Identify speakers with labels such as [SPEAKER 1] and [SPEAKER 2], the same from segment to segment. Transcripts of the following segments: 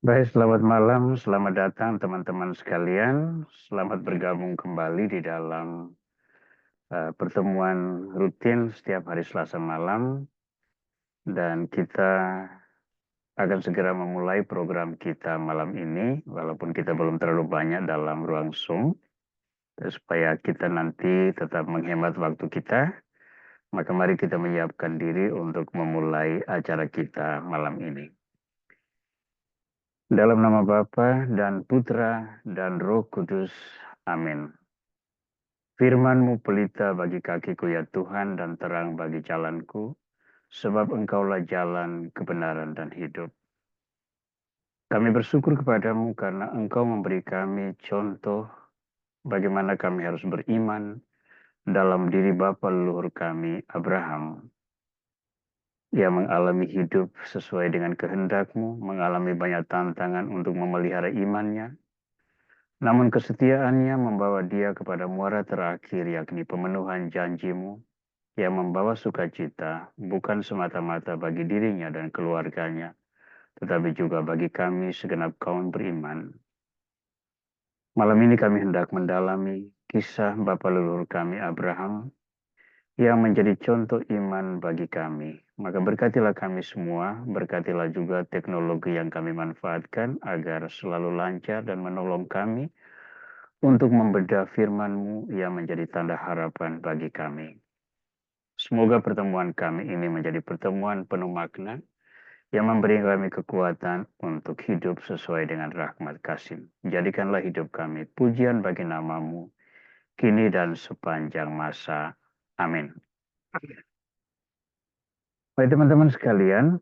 [SPEAKER 1] Baik, selamat malam, selamat datang teman-teman sekalian. Selamat bergabung kembali di dalam pertemuan rutin setiap hari Selasa malam. Dan kita akan segera memulai program kita malam ini, walaupun kita belum terlalu banyak dalam ruang Zoom. Supaya kita nanti tetap menghemat waktu kita, maka mari kita menyiapkan diri untuk memulai acara kita malam ini. Dalam nama Bapa dan Putra dan Roh Kudus. Amin. Firman-Mu pelita bagi kakiku ya Tuhan dan terang bagi jalanku, sebab Engkaulah jalan, kebenaran dan hidup. Kami bersyukur kepadamu karena Engkau memberi kami contoh bagaimana kami harus beriman dalam diri bapa leluhur kami, Abraham. Ia mengalami hidup sesuai dengan kehendak-Mu, mengalami banyak tantangan untuk memelihara imannya, namun kesetiaannya membawa dia kepada muara terakhir, yakni pemenuhan janji-Mu, yang membawa sukacita bukan semata-mata bagi dirinya dan keluarganya, tetapi juga bagi kami segenap kaum beriman. Malam ini kami hendak mendalami kisah bapa leluhur kami Abraham yang menjadi contoh iman bagi kami. Maka berkatilah kami semua, berkatilah juga teknologi yang kami manfaatkan agar selalu lancar dan menolong kami untuk membedah firman-Mu yang menjadi tanda harapan bagi kami. Semoga pertemuan kami ini menjadi pertemuan penuh makna yang memberi kami kekuatan untuk hidup sesuai dengan rahmat kasih. Jadikanlah hidup kami pujian bagi nama-Mu, kini dan sepanjang masa. Amin. Baik teman-teman sekalian,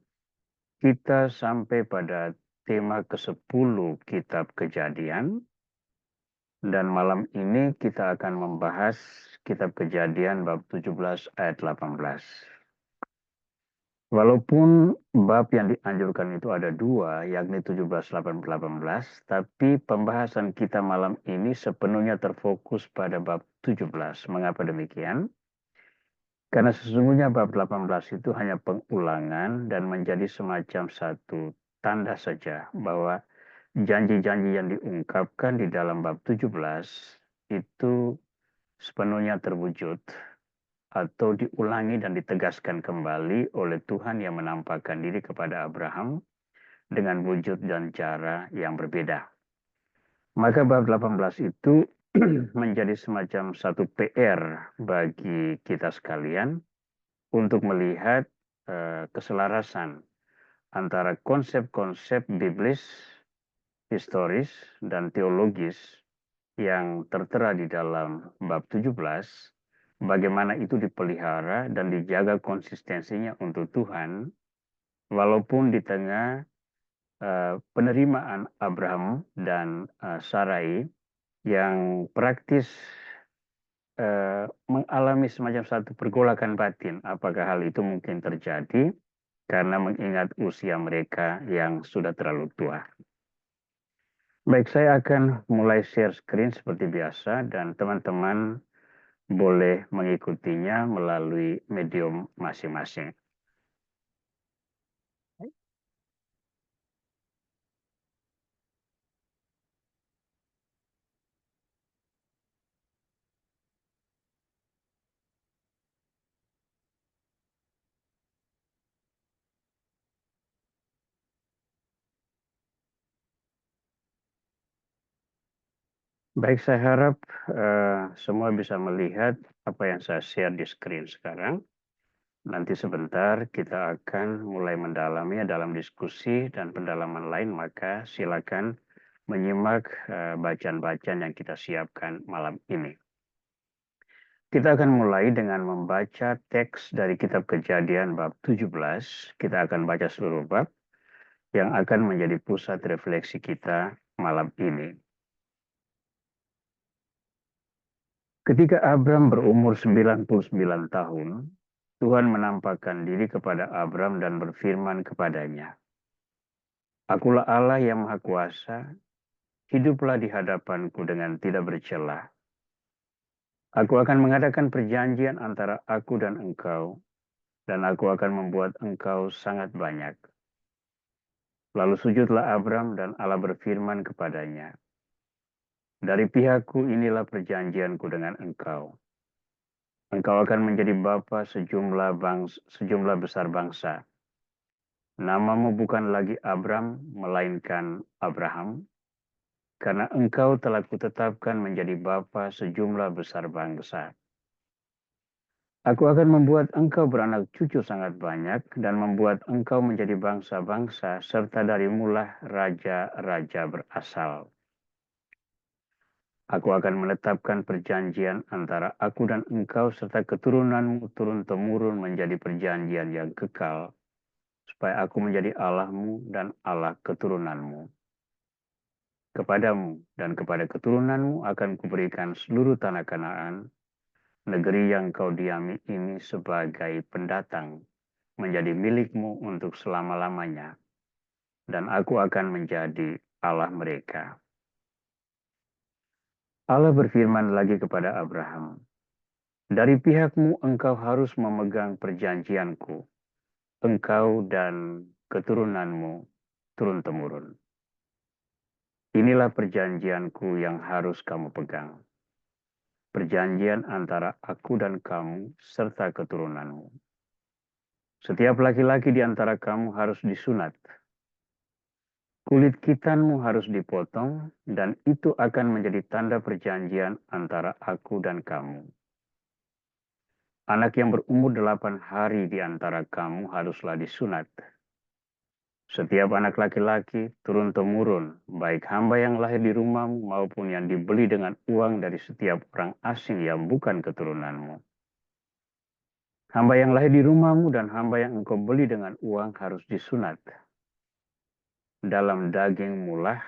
[SPEAKER 1] kita sampai pada tema ke-10 Kitab Kejadian. Dan malam ini kita akan membahas Kitab Kejadian bab 17 ayat 18. Walaupun bab yang dianjurkan itu ada dua, yakni 17, 18, tapi pembahasan kita malam ini sepenuhnya terfokus pada bab 17. Mengapa demikian? Karena sesungguhnya bab 18 itu hanya pengulangan dan menjadi semacam satu tanda saja bahwa janji-janji yang diungkapkan di dalam bab 17 itu sepenuhnya terwujud atau diulangi dan ditegaskan kembali oleh Tuhan yang menampakkan diri kepada Abraham dengan wujud dan cara yang berbeda. Maka bab 18 itu menjadi semacam satu PR bagi kita sekalian untuk melihat keselarasan antara konsep-konsep biblis, historis, dan teologis yang tertera di dalam bab 17, bagaimana itu dipelihara dan dijaga konsistensinya untuk Tuhan, walaupun di tengah penerimaan Abraham dan Sarai yang praktis mengalami semacam satu pergolakan batin. Apakah hal itu mungkin terjadi karena mengingat usia mereka yang sudah terlalu tua. Baik, saya akan mulai share screen seperti biasa dan teman-teman boleh mengikutinya melalui medium masing-masing. Baik, saya harap semua bisa melihat apa yang saya share di screen sekarang. Nanti sebentar kita akan mulai mendalami dalam diskusi dan pendalaman lain, maka silakan menyimak bacaan-bacaan yang kita siapkan malam ini. Kita akan mulai dengan membaca teks dari Kitab Kejadian bab 17. Kita akan baca seluruh bab yang akan menjadi pusat refleksi kita malam ini. Ketika Abram berumur 99 tahun, Tuhan menampakkan diri kepada Abram dan berfirman kepadanya, "Akulah Allah yang Maha Kuasa, hiduplah di hadapanku dengan tidak bercela. Aku akan mengadakan perjanjian antara aku dan engkau, dan aku akan membuat engkau sangat banyak. Lalu sujudlah Abram dan Allah berfirman kepadanya, dari pihakku inilah perjanjianku dengan engkau. Engkau akan menjadi bapa sejumlah besar bangsa. Namamu bukan lagi Abram, melainkan Abraham, karena engkau telah kutetapkan menjadi bapa sejumlah besar bangsa. Aku akan membuat engkau beranak cucu sangat banyak dan membuat engkau menjadi bangsa-bangsa serta darimulah raja-raja berasal. Aku akan menetapkan perjanjian antara aku dan engkau serta keturunanmu turun-temurun menjadi perjanjian yang kekal, supaya aku menjadi Allahmu dan Allah keturunanmu. Kepadamu dan kepada keturunanmu akan kuberikan seluruh tanah Kanaan, negeri yang kau diami ini sebagai pendatang, menjadi milikmu untuk selama-lamanya, dan aku akan menjadi Allah mereka. Allah berfirman lagi kepada Abraham, dari pihakmu engkau harus memegang perjanjianku, engkau dan keturunanmu turun-temurun. Inilah perjanjianku yang harus kamu pegang. Perjanjian antara aku dan kamu serta keturunanmu. Setiap laki-laki di antara kamu harus disunat. Kulit khitanmu harus dipotong, dan itu akan menjadi tanda perjanjian antara aku dan kamu. Anak yang berumur 8 hari di antara kamu haruslah disunat. Setiap anak laki-laki turun-temurun, baik hamba yang lahir di rumahmu maupun yang dibeli dengan uang dari setiap orang asing yang bukan keturunanmu. Hamba yang lahir di rumahmu dan hamba yang engkau beli dengan uang harus disunat. Dalam dagingmu lah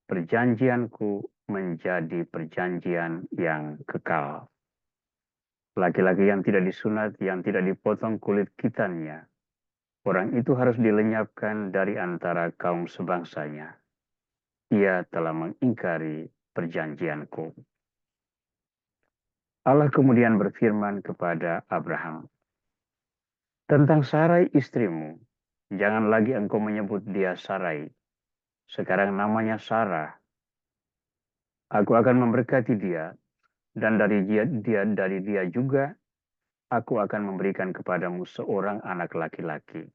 [SPEAKER 1] perjanjianku menjadi perjanjian yang kekal. Laki-laki yang tidak disunat, yang tidak dipotong kulit khitannya, orang itu harus dilenyapkan dari antara kaum sebangsanya. Ia telah mengingkari perjanjianku. Allah kemudian berfirman kepada Abraham, tentang Sarai istrimu, jangan lagi engkau menyebut dia Sarai. Sekarang namanya Sarah. Aku akan memberkati dia, dan dari dia juga aku akan memberikan kepadamu seorang anak laki-laki.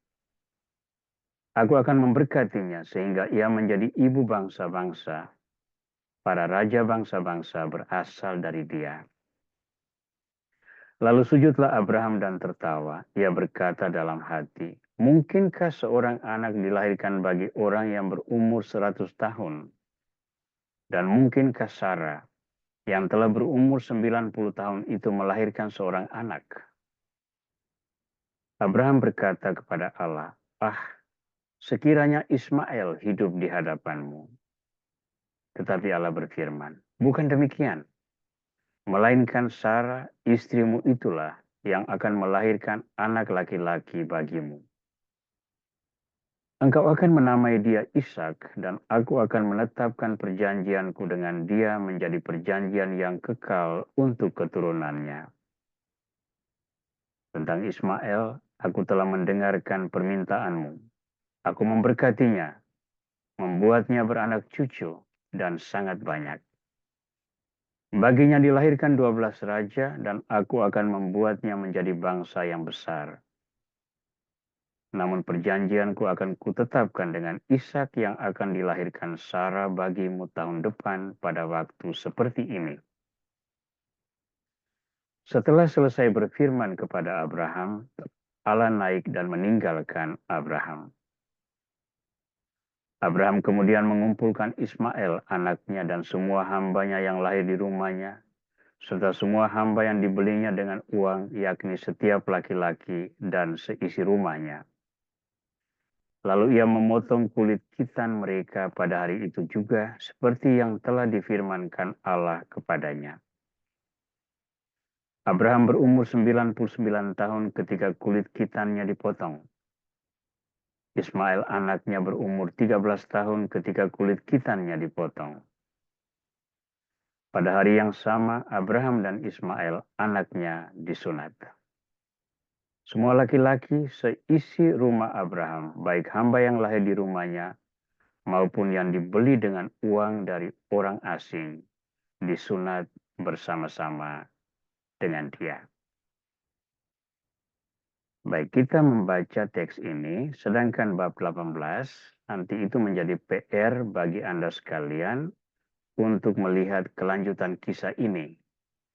[SPEAKER 1] Aku akan memberkatinya sehingga ia menjadi ibu bangsa-bangsa. Para raja bangsa-bangsa berasal dari dia. Lalu sujudlah Abraham dan tertawa. Ia berkata dalam hati, mungkinkah seorang anak dilahirkan bagi orang yang berumur 100 tahun? Dan mungkinkah Sarah yang telah berumur 90 tahun itu melahirkan seorang anak? Abraham berkata kepada Allah, sekiranya Ismail hidup di hadapanmu. Tetapi Allah berfirman, bukan demikian. Melainkan Sarah, istrimu itulah yang akan melahirkan anak laki-laki bagimu. Engkau akan menamai dia Ishak, dan aku akan menetapkan perjanjianku dengan dia menjadi perjanjian yang kekal untuk keturunannya. Tentang Ismail, aku telah mendengarkan permintaanmu. Aku memberkatinya, membuatnya beranak cucu, dan sangat banyak. Baginya dilahirkan 12 raja, dan aku akan membuatnya menjadi bangsa yang besar. Namun perjanjianku akan kutetapkan dengan Ishak yang akan dilahirkan Sarah bagimu tahun depan pada waktu seperti ini. Setelah selesai berfirman kepada Abraham, Allah naik dan meninggalkan Abraham. Abraham kemudian mengumpulkan Ismail, anaknya, dan semua hambanya yang lahir di rumahnya, serta semua hamba yang dibelinya dengan uang, yakni setiap laki-laki dan seisi rumahnya. Lalu ia memotong kulit khitan mereka pada hari itu juga, seperti yang telah difirmankan Allah kepadanya. Abraham berumur 99 tahun ketika kulit khitannya dipotong. Ismail anaknya berumur 13 tahun ketika kulit khitannya dipotong. Pada hari yang sama, Abraham dan Ismail anaknya disunat. Semua laki-laki seisi rumah Abraham, baik hamba yang lahir di rumahnya maupun yang dibeli dengan uang dari orang asing, disunat bersama-sama dengan dia. Baik, kita membaca teks ini, sedangkan bab 18, nanti itu menjadi PR bagi Anda sekalian untuk melihat kelanjutan kisah ini,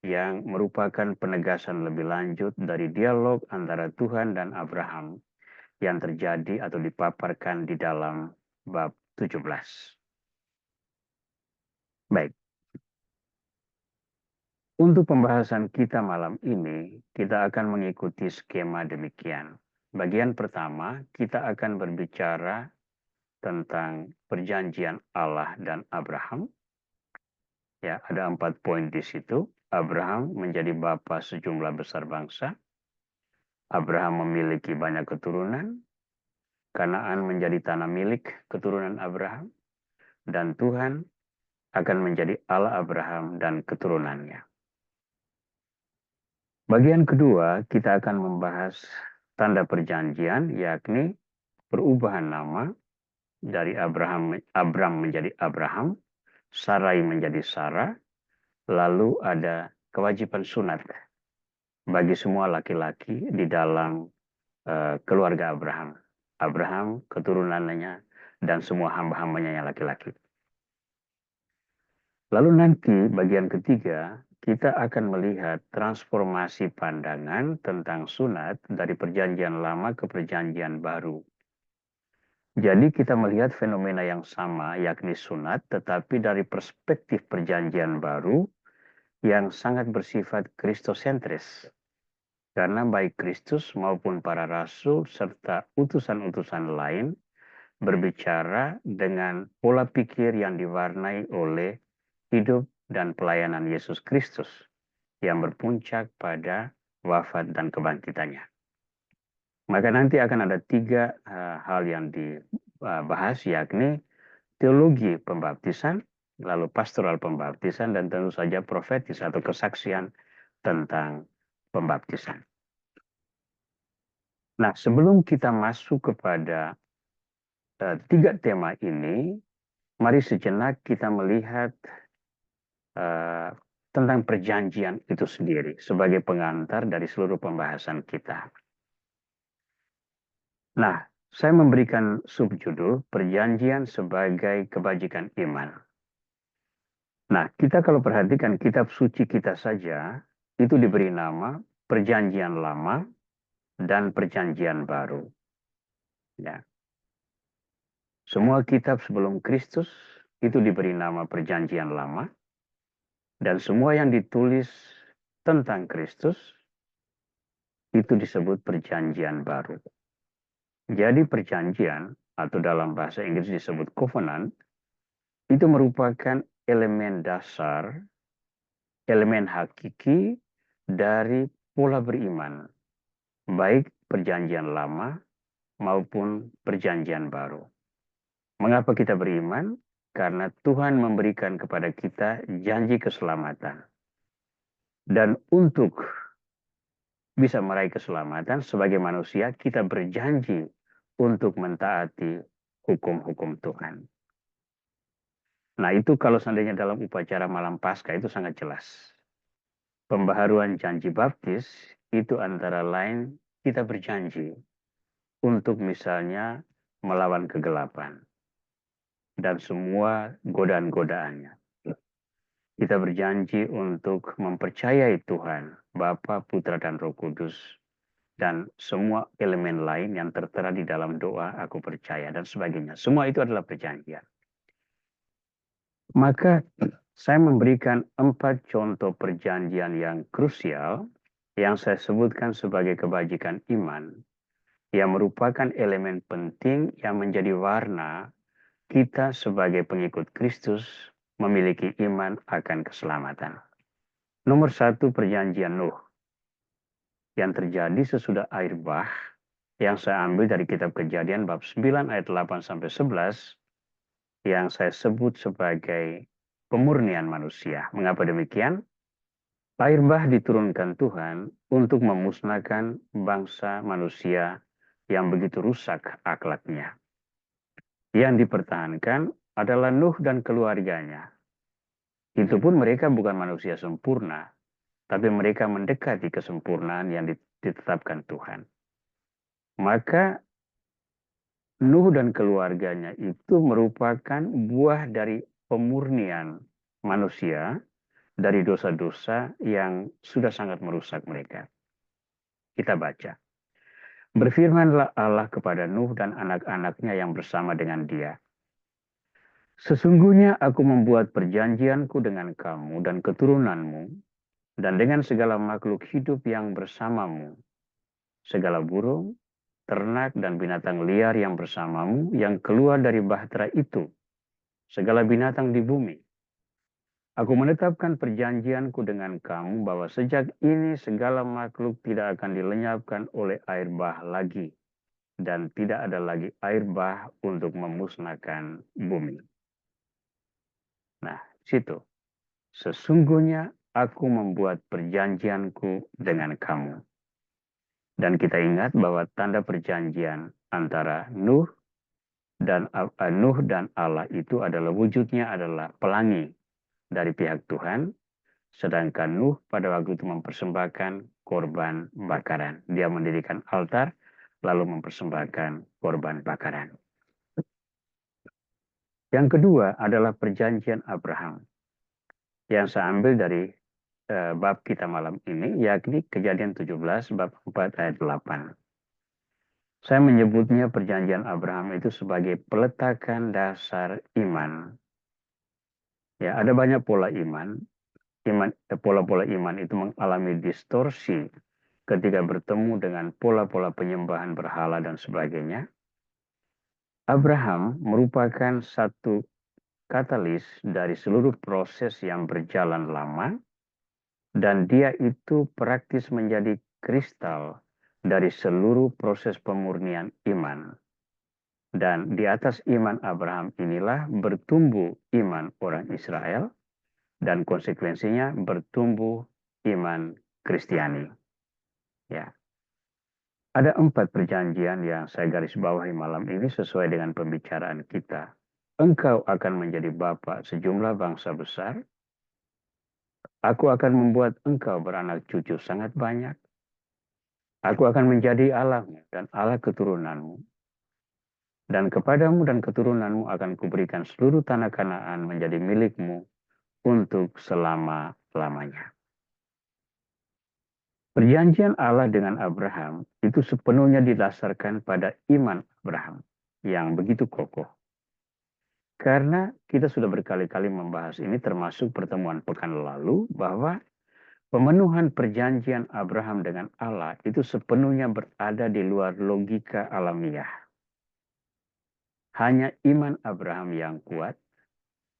[SPEAKER 1] yang merupakan penegasan lebih lanjut dari dialog antara Tuhan dan Abraham yang terjadi atau dipaparkan di dalam bab 17. Baik, untuk pembahasan kita malam ini, kita akan mengikuti skema demikian. Bagian pertama, kita akan berbicara tentang perjanjian Allah dan Abraham. Ya, ada 4 poin di situ. Abraham menjadi bapa sejumlah besar bangsa. Abraham memiliki banyak keturunan. Kanaan menjadi tanah milik keturunan Abraham. Dan Tuhan akan menjadi Allah Abraham dan keturunannya. Bagian kedua, kita akan membahas tanda perjanjian, yakni perubahan nama dari Abram menjadi Abraham, Sarai menjadi Sarah, lalu ada kewajiban sunat bagi semua laki-laki di dalam keluarga Abraham. Abraham, keturunannya, dan semua hamba-hambanya yang laki-laki. Lalu nanti bagian ketiga, kita akan melihat transformasi pandangan tentang sunat dari perjanjian lama ke perjanjian baru. Jadi kita melihat fenomena yang sama, yakni sunat, tetapi dari perspektif perjanjian baru yang sangat bersifat kristosentris. Karena baik Kristus maupun para rasul serta utusan-utusan lain berbicara dengan pola pikir yang diwarnai oleh hidup dan pelayanan Yesus Kristus yang berpuncak pada wafat dan kebangkitannya. Maka nanti akan ada 3 hal yang dibahas, yakni teologi pembaptisan, lalu pastoral pembaptisan, dan tentu saja profetis atau kesaksian tentang pembaptisan. Nah, sebelum kita masuk kepada 3 tema ini, mari sejenak kita melihat tentang perjanjian itu sendiri sebagai pengantar dari seluruh pembahasan kita. Nah, saya memberikan subjudul perjanjian sebagai kebajikan iman. Nah, kita kalau perhatikan kitab suci kita saja, itu diberi nama perjanjian lama dan perjanjian baru. Ya. Semua kitab sebelum Kristus itu diberi nama perjanjian lama, dan semua yang ditulis tentang Kristus itu disebut perjanjian baru. Jadi perjanjian, atau dalam bahasa Inggris disebut covenant, itu merupakan elemen dasar, elemen hakiki dari pola beriman, baik perjanjian lama maupun perjanjian baru. Mengapa kita beriman? Karena Tuhan memberikan kepada kita janji keselamatan. Dan untuk bisa meraih keselamatan sebagai manusia, kita berjanji untuk mentaati hukum-hukum Tuhan. Nah, itu kalau seandainya dalam upacara malam Paskah itu sangat jelas. Pembaharuan janji baptis itu antara lain kita berjanji untuk misalnya melawan kegelapan dan semua godaan-godaannya. Kita berjanji untuk mempercayai Tuhan, Bapa, Putra, dan Roh Kudus, dan semua elemen lain yang tertera di dalam doa, aku percaya, dan sebagainya. Semua itu adalah perjanjian. Maka saya memberikan 4 contoh perjanjian yang krusial yang saya sebutkan sebagai kebajikan iman, yang merupakan elemen penting yang menjadi warna kita sebagai pengikut Kristus memiliki iman akan keselamatan. Nomor 1, perjanjian Nuh yang terjadi sesudah air bah, yang saya ambil dari kitab Kejadian bab 9 ayat 8-11, yang saya sebut sebagai pemurnian manusia. Mengapa demikian? Air bah diturunkan Tuhan untuk memusnahkan bangsa manusia yang begitu rusak akhlaknya. Yang dipertahankan adalah Nuh dan keluarganya. Itu pun mereka bukan manusia sempurna, tapi mereka mendekati kesempurnaan yang ditetapkan Tuhan. Maka Nuh dan keluarganya itu merupakan buah dari pemurnian manusia dari dosa-dosa yang sudah sangat merusak mereka. Kita baca. Berfirmanlah Allah kepada Nuh dan anak-anaknya yang bersama dengan dia. Sesungguhnya aku membuat perjanjianku dengan kamu dan keturunanmu, dan dengan segala makhluk hidup yang bersamamu, segala burung, ternak, dan binatang liar yang bersamamu, yang keluar dari bahtera itu, segala binatang di bumi. Aku menetapkan perjanjianku dengan kamu bahwa sejak ini segala makhluk tidak akan dilenyapkan oleh air bah lagi, dan tidak ada lagi air bah untuk memusnahkan bumi. Nah, situ. Sesungguhnya aku membuat perjanjianku dengan kamu. Dan kita ingat bahwa tanda perjanjian antara Nuh dan Allah itu adalah wujudnya adalah pelangi dari pihak Tuhan, sedangkan Nuh pada waktu itu mempersembahkan korban bakaran. Dia mendirikan altar lalu mempersembahkan korban bakaran. Yang kedua adalah perjanjian Abraham yang saya ambil dari bab kita malam ini, yakni Kejadian 17 bab 4 ayat 8. Saya menyebutnya perjanjian Abraham itu sebagai peletakan dasar iman. Ya, ada banyak pola iman. Pola-pola iman itu mengalami distorsi ketika bertemu dengan pola-pola penyembahan berhala dan sebagainya. Abraham merupakan satu katalis dari seluruh proses yang berjalan lama, dan dia itu praktis menjadi kristal dari seluruh proses pemurnian iman. Dan di atas iman Abraham inilah bertumbuh iman orang Israel, dan konsekuensinya bertumbuh iman Kristiani. Ya. Ada 4 perjanjian yang saya garis bawahi malam ini sesuai dengan pembicaraan kita. Engkau akan menjadi bapa sejumlah bangsa besar. Aku akan membuat engkau beranak cucu sangat banyak. Aku akan menjadi Allahmu dan Allah keturunanmu. Dan kepadamu dan keturunanmu akan kuberikan seluruh tanah Kanaan menjadi milikmu untuk selama-lamanya. Perjanjian Allah dengan Abraham itu sepenuhnya didasarkan pada iman Abraham yang begitu kokoh. Karena kita sudah berkali-kali membahas ini termasuk pertemuan pekan lalu bahwa pemenuhan perjanjian Abraham dengan Allah itu sepenuhnya berada di luar logika alamiah. Hanya iman Abraham yang kuat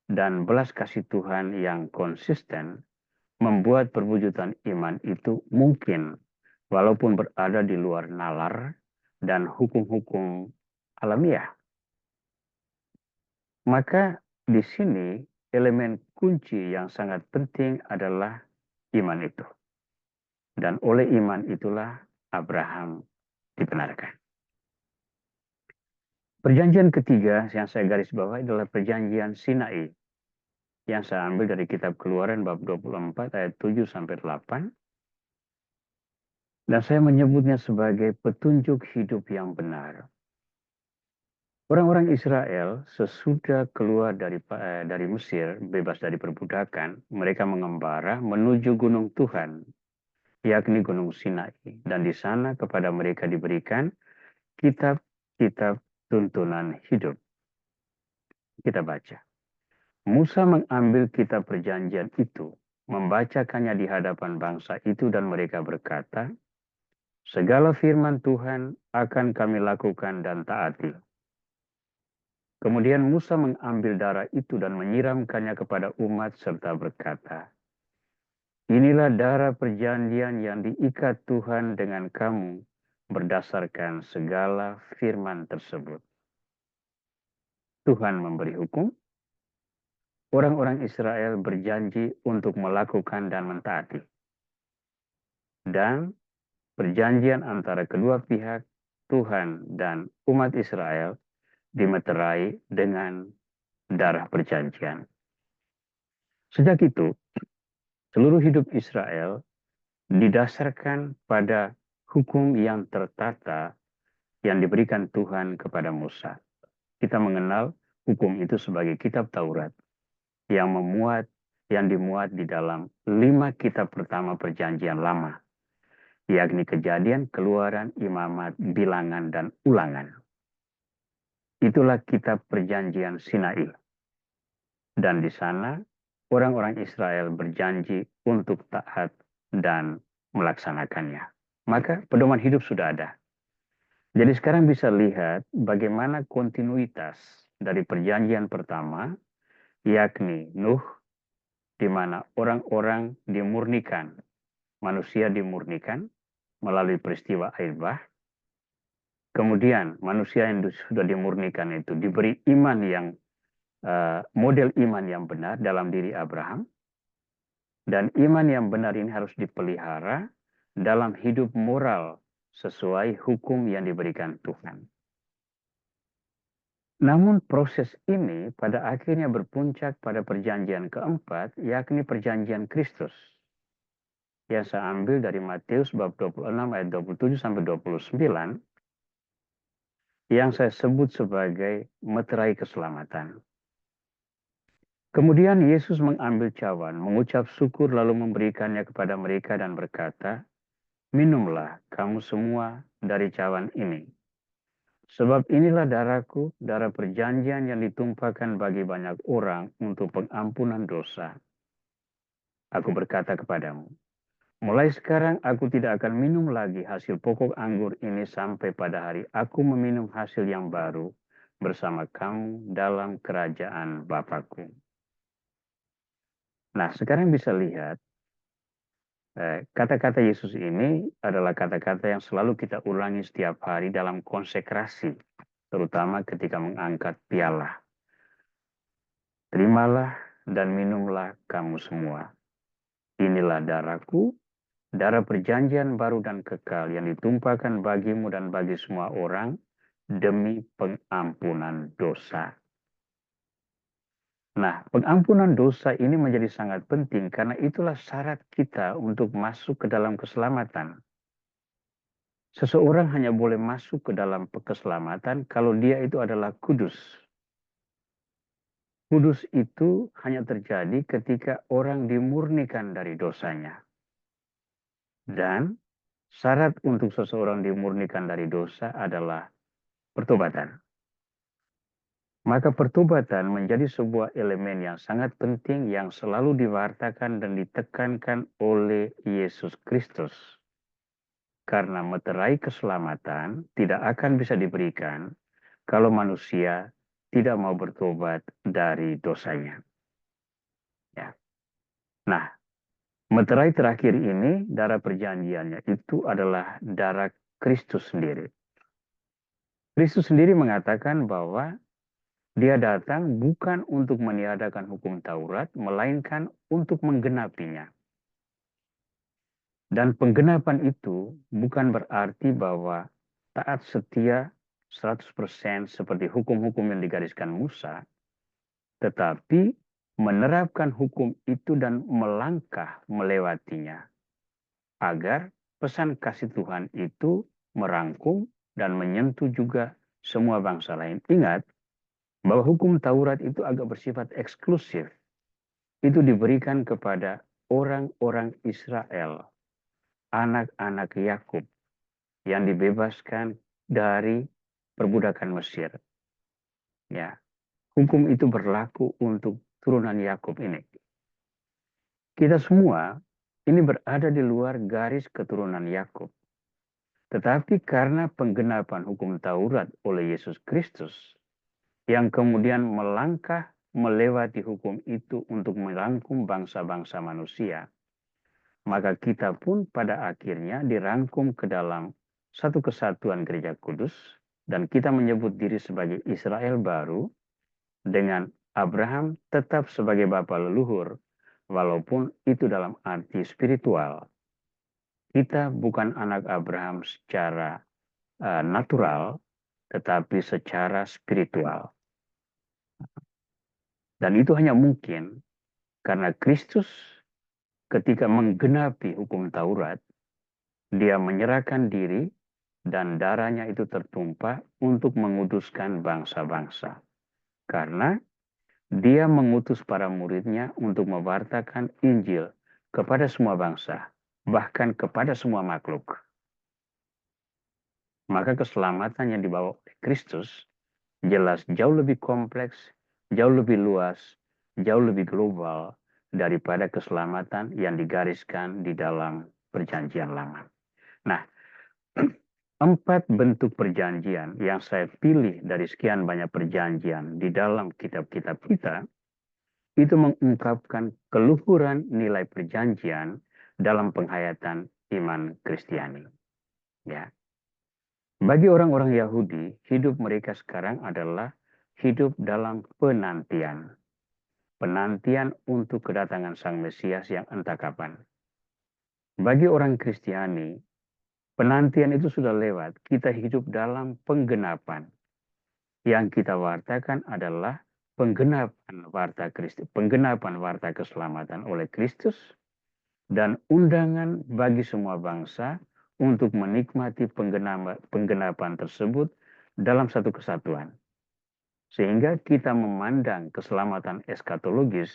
[SPEAKER 1] dan belas kasih Tuhan yang konsisten membuat perwujudan iman itu mungkin walaupun berada di luar nalar dan hukum-hukum alamiah. Maka di sini elemen kunci yang sangat penting adalah iman itu. Dan oleh iman itulah Abraham dibenarkan. Perjanjian ketiga yang saya garis bawahi adalah perjanjian Sinai, yang saya ambil dari kitab Keluaran bab 24 ayat 7 sampai 8. Dan saya menyebutnya sebagai petunjuk hidup yang benar. Orang-orang Israel sesudah keluar dari Mesir, bebas dari perbudakan, mereka mengembara menuju gunung Tuhan, yakni Gunung Sinai. Dan di sana kepada mereka diberikan kitab-kitab tuntunan hidup. Kita baca. Musa mengambil kitab perjanjian itu, membacakannya di hadapan bangsa itu, dan mereka berkata, segala firman Tuhan akan kami lakukan dan taati. Kemudian Musa mengambil darah itu dan menyiramkannya kepada umat serta berkata, inilah darah perjanjian yang diikat Tuhan dengan kamu berdasarkan segala firman tersebut. Tuhan memberi hukum. Orang-orang Israel berjanji untuk melakukan dan mentaati. dan perjanjian antara kedua pihak, Tuhan dan umat Israel, dimeterai dengan darah perjanjian. Sejak itu, seluruh hidup Israel didasarkan pada hukum yang tertata yang diberikan Tuhan kepada Musa. Kita mengenal hukum itu sebagai kitab Taurat yang dimuat di dalam 5 kitab pertama perjanjian lama, yakni Kejadian, Keluaran, Imamat, Bilangan, dan Ulangan. Itulah kitab perjanjian Sinai. Dan di sana orang-orang Israel berjanji untuk taat dan melaksanakannya. Maka pedoman hidup sudah ada. Jadi sekarang bisa lihat bagaimana kontinuitas dari perjanjian pertama, yakni Nuh, di mana orang-orang dimurnikan, manusia dimurnikan melalui peristiwa air bah. Kemudian manusia yang sudah dimurnikan itu diberi iman yang model iman yang benar dalam diri Abraham. Dan iman yang benar ini harus dipelihara dalam hidup moral sesuai hukum yang diberikan Tuhan. Namun proses ini pada akhirnya berpuncak pada perjanjian keempat, yakni perjanjian Kristus. Yang saya ambil dari Matius bab 26 ayat 27 sampai 29, yang saya sebut sebagai meterai keselamatan. Kemudian Yesus mengambil cawan, mengucap syukur lalu memberikannya kepada mereka dan berkata, "Minumlah kamu semua dari cawan ini. Sebab inilah darahku, darah perjanjian yang ditumpahkan bagi banyak orang untuk pengampunan dosa. Aku berkata kepadamu, mulai sekarang aku tidak akan minum lagi hasil pokok anggur ini sampai pada hari aku meminum hasil yang baru bersama kamu dalam kerajaan Bapakku." Nah, sekarang bisa lihat kata-kata Yesus ini adalah kata-kata yang selalu kita ulangi setiap hari dalam konsekrasi, terutama ketika mengangkat piala. Terimalah dan minumlah kamu semua. Inilah darahku, darah perjanjian baru dan kekal yang ditumpahkan bagimu dan bagi semua orang demi pengampunan dosa. Nah, pengampunan dosa ini menjadi sangat penting karena itulah syarat kita untuk masuk ke dalam keselamatan. Seseorang hanya boleh masuk ke dalam keselamatan kalau dia itu adalah kudus. Kudus itu hanya terjadi ketika orang dimurnikan dari dosanya. Dan syarat untuk seseorang dimurnikan dari dosa adalah pertobatan. Maka pertobatan menjadi sebuah elemen yang sangat penting yang selalu diwartakan dan ditekankan oleh Yesus Kristus. Karena meterai keselamatan tidak akan bisa diberikan kalau manusia tidak mau bertobat dari dosanya. Ya. Nah, meterai terakhir ini, darah perjanjiannya itu adalah darah Kristus sendiri. Kristus sendiri mengatakan bahwa dia datang bukan untuk meniadakan hukum Taurat, melainkan untuk menggenapinya. Dan penggenapan itu bukan berarti bahwa taat setia 100% seperti hukum-hukum yang digariskan Musa, tetapi menerapkan hukum itu dan melangkah melewatinya, agar pesan kasih Tuhan itu merangkum dan menyentuh juga semua bangsa lain. Ingat, bahwa hukum Taurat itu agak bersifat eksklusif. Itu diberikan kepada orang-orang Israel, anak-anak Yakub yang dibebaskan dari perbudakan Mesir. Ya, hukum itu berlaku untuk turunan Yakub ini. Kita semua ini berada di luar garis keturunan Yakub. Tetapi karena penggenapan hukum Taurat oleh Yesus Kristus, yang kemudian melangkah melewati hukum itu untuk merangkum bangsa-bangsa manusia, maka kita pun pada akhirnya dirangkum ke dalam satu kesatuan gereja kudus, dan kita menyebut diri sebagai Israel baru, dengan Abraham tetap sebagai bapa leluhur, walaupun itu dalam arti spiritual. kita bukan anak Abraham secara natural, tetapi secara spiritual. Dan itu hanya mungkin karena Kristus ketika menggenapi hukum Taurat, dia menyerahkan diri dan darahnya itu tertumpah untuk menguduskan bangsa-bangsa. Karena dia mengutus para muridnya untuk mewartakan Injil kepada semua bangsa, bahkan kepada semua makhluk. Maka keselamatan yang dibawa oleh Kristus jelas jauh lebih kompleks, jauh lebih luas, jauh lebih global daripada keselamatan yang digariskan di dalam perjanjian lama. Nah, 4 bentuk perjanjian yang saya pilih dari sekian banyak perjanjian di dalam kitab-kitab kita, itu mengungkapkan keluhuran nilai perjanjian dalam penghayatan iman Kristiani. Ya. Bagi orang-orang Yahudi, hidup mereka sekarang adalah hidup dalam penantian. Penantian untuk kedatangan Sang Mesias yang entah kapan. Bagi orang Kristiani, penantian itu sudah lewat. Kita hidup dalam penggenapan. Yang kita wartakan adalah penggenapan warta keselamatan oleh Kristus dan undangan bagi semua bangsa untuk menikmati penggenapan tersebut dalam satu kesatuan. Sehingga kita memandang keselamatan eskatologis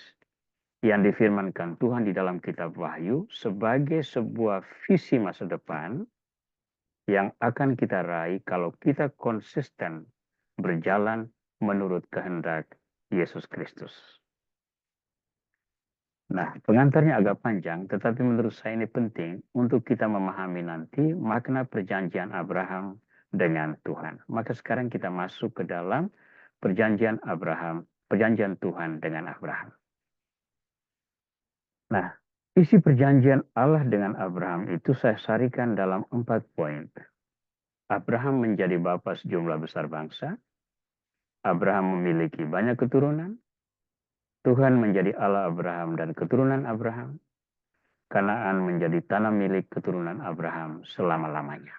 [SPEAKER 1] yang difirmankan Tuhan di dalam kitab Wahyu sebagai sebuah visi masa depan yang akan kita raih kalau kita konsisten berjalan menurut kehendak Yesus Kristus. Nah, pengantarnya agak panjang, tetapi menurut saya ini penting untuk kita memahami nanti makna perjanjian Abraham dengan Tuhan. Maka sekarang kita masuk ke dalam perjanjian Tuhan dengan Abraham. Nah, isi perjanjian Allah dengan Abraham itu saya sarikan dalam 4 poin. Abraham menjadi bapa sejumlah besar bangsa. Abraham memiliki banyak keturunan. Tuhan menjadi Allah Abraham dan keturunan Abraham. Kanaan menjadi tanah milik keturunan Abraham selama-lamanya.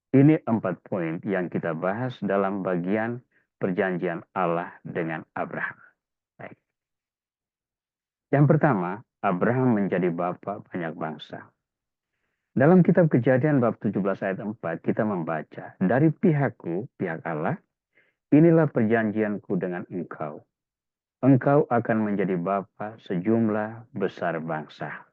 [SPEAKER 1] Ini 4 poin yang kita bahas dalam bagian perjanjian Allah dengan Abraham. Baik. Yang pertama, Abraham menjadi bapa banyak bangsa. Dalam kitab Kejadian bab 17 ayat 4 kita membaca, dari pihakku, pihak Allah, inilah perjanjianku dengan engkau. Engkau akan menjadi bapa sejumlah besar bangsa.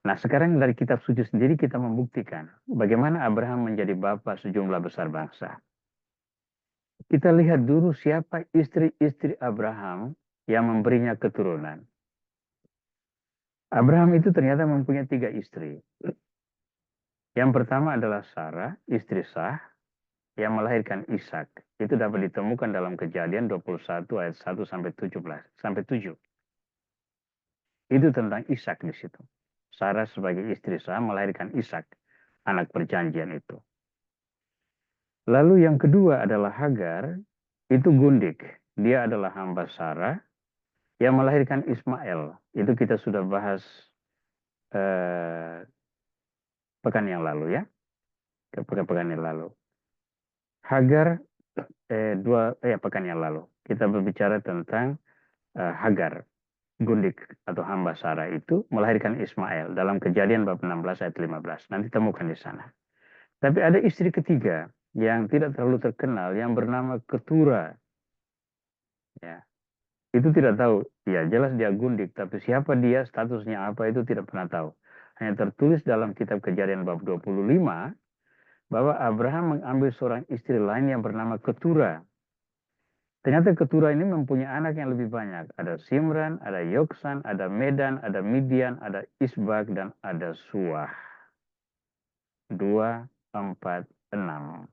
[SPEAKER 1] Nah, sekarang dari kitab suci sendiri kita membuktikan bagaimana Abraham menjadi bapa sejumlah besar bangsa. Kita lihat dulu siapa istri-istri Abraham yang memberinya keturunan. Abraham itu ternyata mempunyai 3 istri. Yang pertama adalah Sarah, istri sah, yang melahirkan Ishak. Itu dapat ditemukan dalam Kejadian 21 ayat 1 sampai 7. Itu tentang Ishak di situ. Sarah sebagai istri sah melahirkan Ishak, anak perjanjian itu. Lalu yang kedua adalah Hagar, itu gundik. Dia adalah hamba Sarah yang melahirkan Ismail. Itu kita sudah bahas pekan yang lalu ya. Pekan yang lalu. Hagar, pekan yang lalu. Kita berbicara tentang Hagar, gundik atau hamba Sarah itu melahirkan Ismail dalam Kejadian bab 16 ayat 15. Nanti temukan di sana. Tapi ada istri ketiga yang tidak terlalu terkenal yang bernama Ketura. Ya. Itu tidak tahu. Ya, jelas dia gundik, tapi siapa dia, statusnya apa itu tidak pernah tahu. Hanya tertulis dalam kitab Kejadian bab 25 bahwa Abraham mengambil seorang istri lain yang bernama Ketura. Ternyata Ketura ini mempunyai anak yang lebih banyak. Ada Simran, ada Yoksan, ada Medan, ada Midian, ada Isbak, dan ada Suah. 2, 4, 6.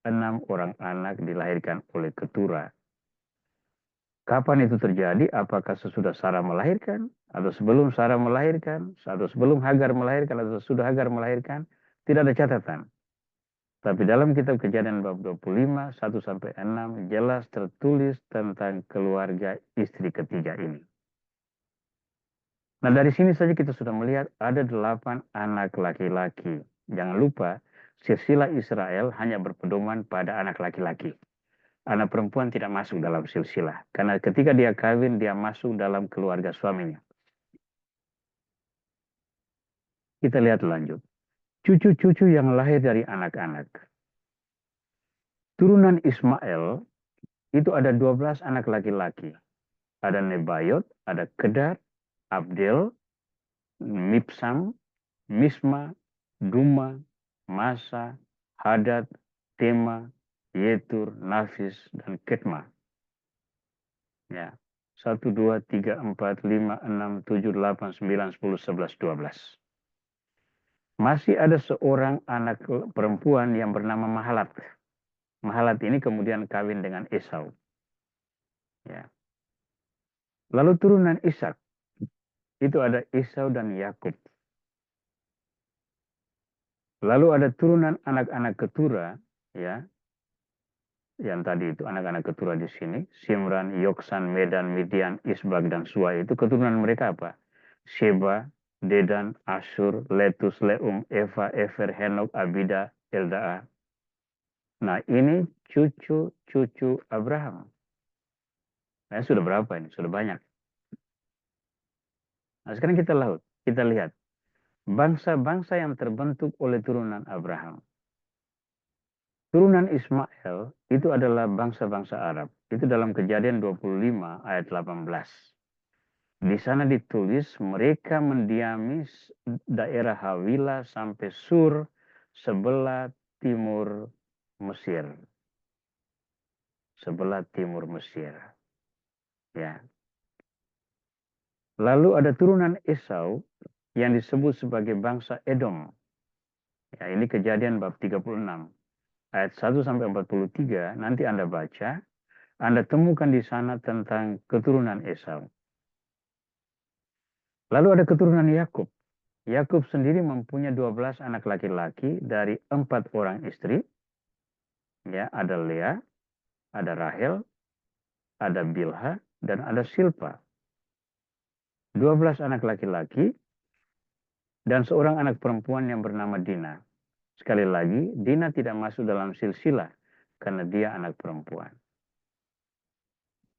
[SPEAKER 1] 6 orang anak dilahirkan oleh Ketura. Kapan itu terjadi? Apakah sesudah Sarah melahirkan? Atau sebelum Sarah melahirkan? Atau sebelum Hagar melahirkan? Atau sesudah Hagar melahirkan? Tidak ada catatan. Tapi dalam kitab Kejadian bab 25, 1-6, jelas tertulis tentang keluarga istri ketiga ini. Nah, dari sini saja kita sudah melihat ada 8 anak laki-laki. Jangan lupa, silsilah Israel hanya berpedoman pada anak laki-laki. Anak perempuan tidak masuk dalam silsilah. Karena ketika dia kawin, dia masuk dalam keluarga suaminya. Kita lihat lanjut. Cucu-cucu yang lahir dari anak-anak. Turunan Ismail itu ada 12 anak laki-laki. Ada Nebayot, ada Kedar, Abdel, Mipsam, Misma, Duma, Masa, Hadad, Tema, Yetur, Nafis, dan Ketma. Ya. 1, 2, 3, 4, 5, 6, 7, 8, 9, 10, 11, 12. Masih ada seorang anak perempuan yang bernama Mahalat. Mahalat ini kemudian kawin dengan Esau. Ya. Lalu turunan Ishak itu ada Esau dan Yakub. Lalu ada turunan anak-anak ketura, ya, yang tadi itu anak-anak ketura di sini, Simran, Yoksan, Medan, Midian, Isbak, dan Suai. Itu keturunan mereka apa? Sheba, Dedan, Ashur, Letus, Leum, Eva, Efer, Henok, Abida, Eldaa. Nah, ini cucu-cucu Abraham. Nah, sudah berapa ini? Sudah banyak. Nah, sekarang kita lihat bangsa-bangsa yang terbentuk oleh turunan Abraham. Turunan Ismail itu adalah bangsa-bangsa Arab. Itu dalam Kejadian 25 ayat 18. Di sana ditulis mereka mendiami daerah Hawila sampai Sur sebelah timur Mesir. Sebelah timur Mesir. Ya. Lalu ada turunan Esau yang disebut sebagai bangsa Edom. Ya, ini Kejadian bab 36 ayat 1 sampai 43. Nanti Anda baca, Anda temukan di sana tentang keturunan Esau. Lalu ada keturunan Yakub. Yakub sendiri mempunyai 12 anak laki-laki dari 4 orang istri. Ya, ada Lea, ada Rahel, ada Bilha, dan ada Silpa. 12 anak laki-laki dan seorang anak perempuan yang bernama Dina. Sekali lagi, Dina tidak masuk dalam silsilah karena dia anak perempuan.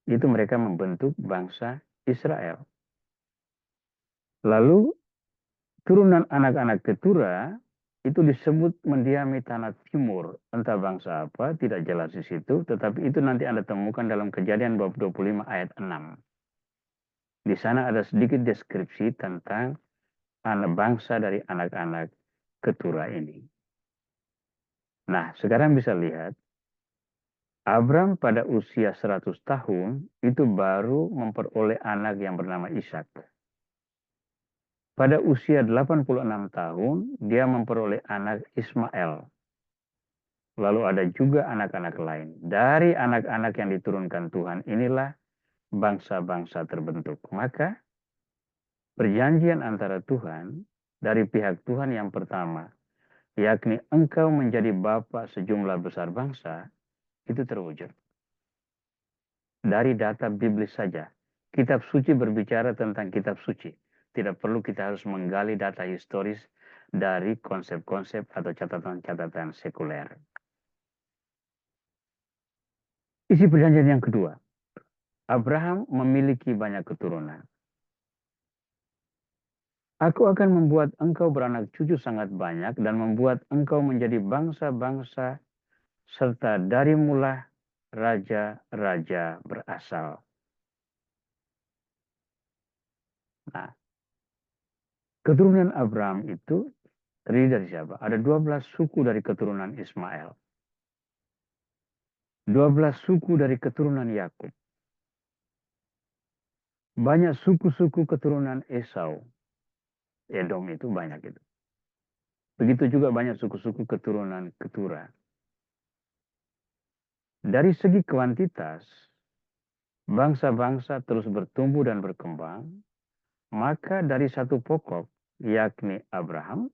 [SPEAKER 1] Itu mereka membentuk bangsa Israel. Lalu turunan anak-anak ketura itu disebut mendiami tanah timur. Entah bangsa apa, tidak jelas di situ. Tetapi itu nanti Anda temukan dalam Kejadian bab 25 ayat 6. Di sana ada sedikit deskripsi tentang anak bangsa dari anak-anak ketura ini. Nah, sekarang bisa lihat. Abram pada usia 100 tahun itu baru memperoleh anak yang bernama Ishak. Pada usia 86 tahun, dia memperoleh anak Ismail. Lalu ada juga anak-anak lain. Dari anak-anak yang diturunkan Tuhan inilah bangsa-bangsa terbentuk. Maka perjanjian antara Tuhan dari pihak Tuhan yang pertama, yakni engkau menjadi bapa sejumlah besar bangsa, itu terwujud. Dari data Biblis saja. Kitab suci berbicara tentang kitab suci. Tidak perlu kita harus menggali data historis dari konsep-konsep atau catatan-catatan sekuler. Isi perjanjian yang kedua. Abraham memiliki banyak keturunan. Aku akan membuat engkau beranak cucu sangat banyak dan membuat engkau menjadi bangsa-bangsa serta dari mula raja-raja berasal. Nah, keturunan Abraham itu terdiri dari siapa? Ada 12 suku dari keturunan Ismail. 12 suku dari keturunan Yakub. Banyak suku-suku keturunan Esau. Edom itu banyak itu. Begitu juga banyak suku-suku keturunan Ketura. Dari segi kuantitas, bangsa-bangsa terus bertumbuh dan berkembang, maka dari satu pokok, yakni Abraham,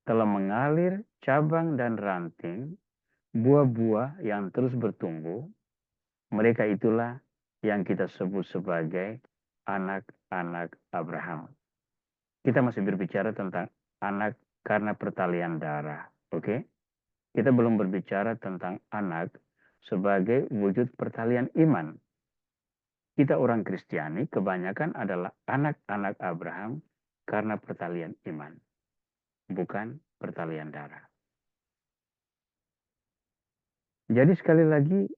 [SPEAKER 1] telah mengalir cabang dan ranting, buah-buah yang terus bertumbuh. Mereka itulah yang kita sebut sebagai anak-anak Abraham. kita masih berbicara tentang anak karena pertalian darah. Oke? Kita belum berbicara tentang anak sebagai wujud pertalian iman. Kita orang Kristiani kebanyakan adalah anak-anak Abraham karena pertalian iman, bukan pertalian darah. Jadi sekali lagi,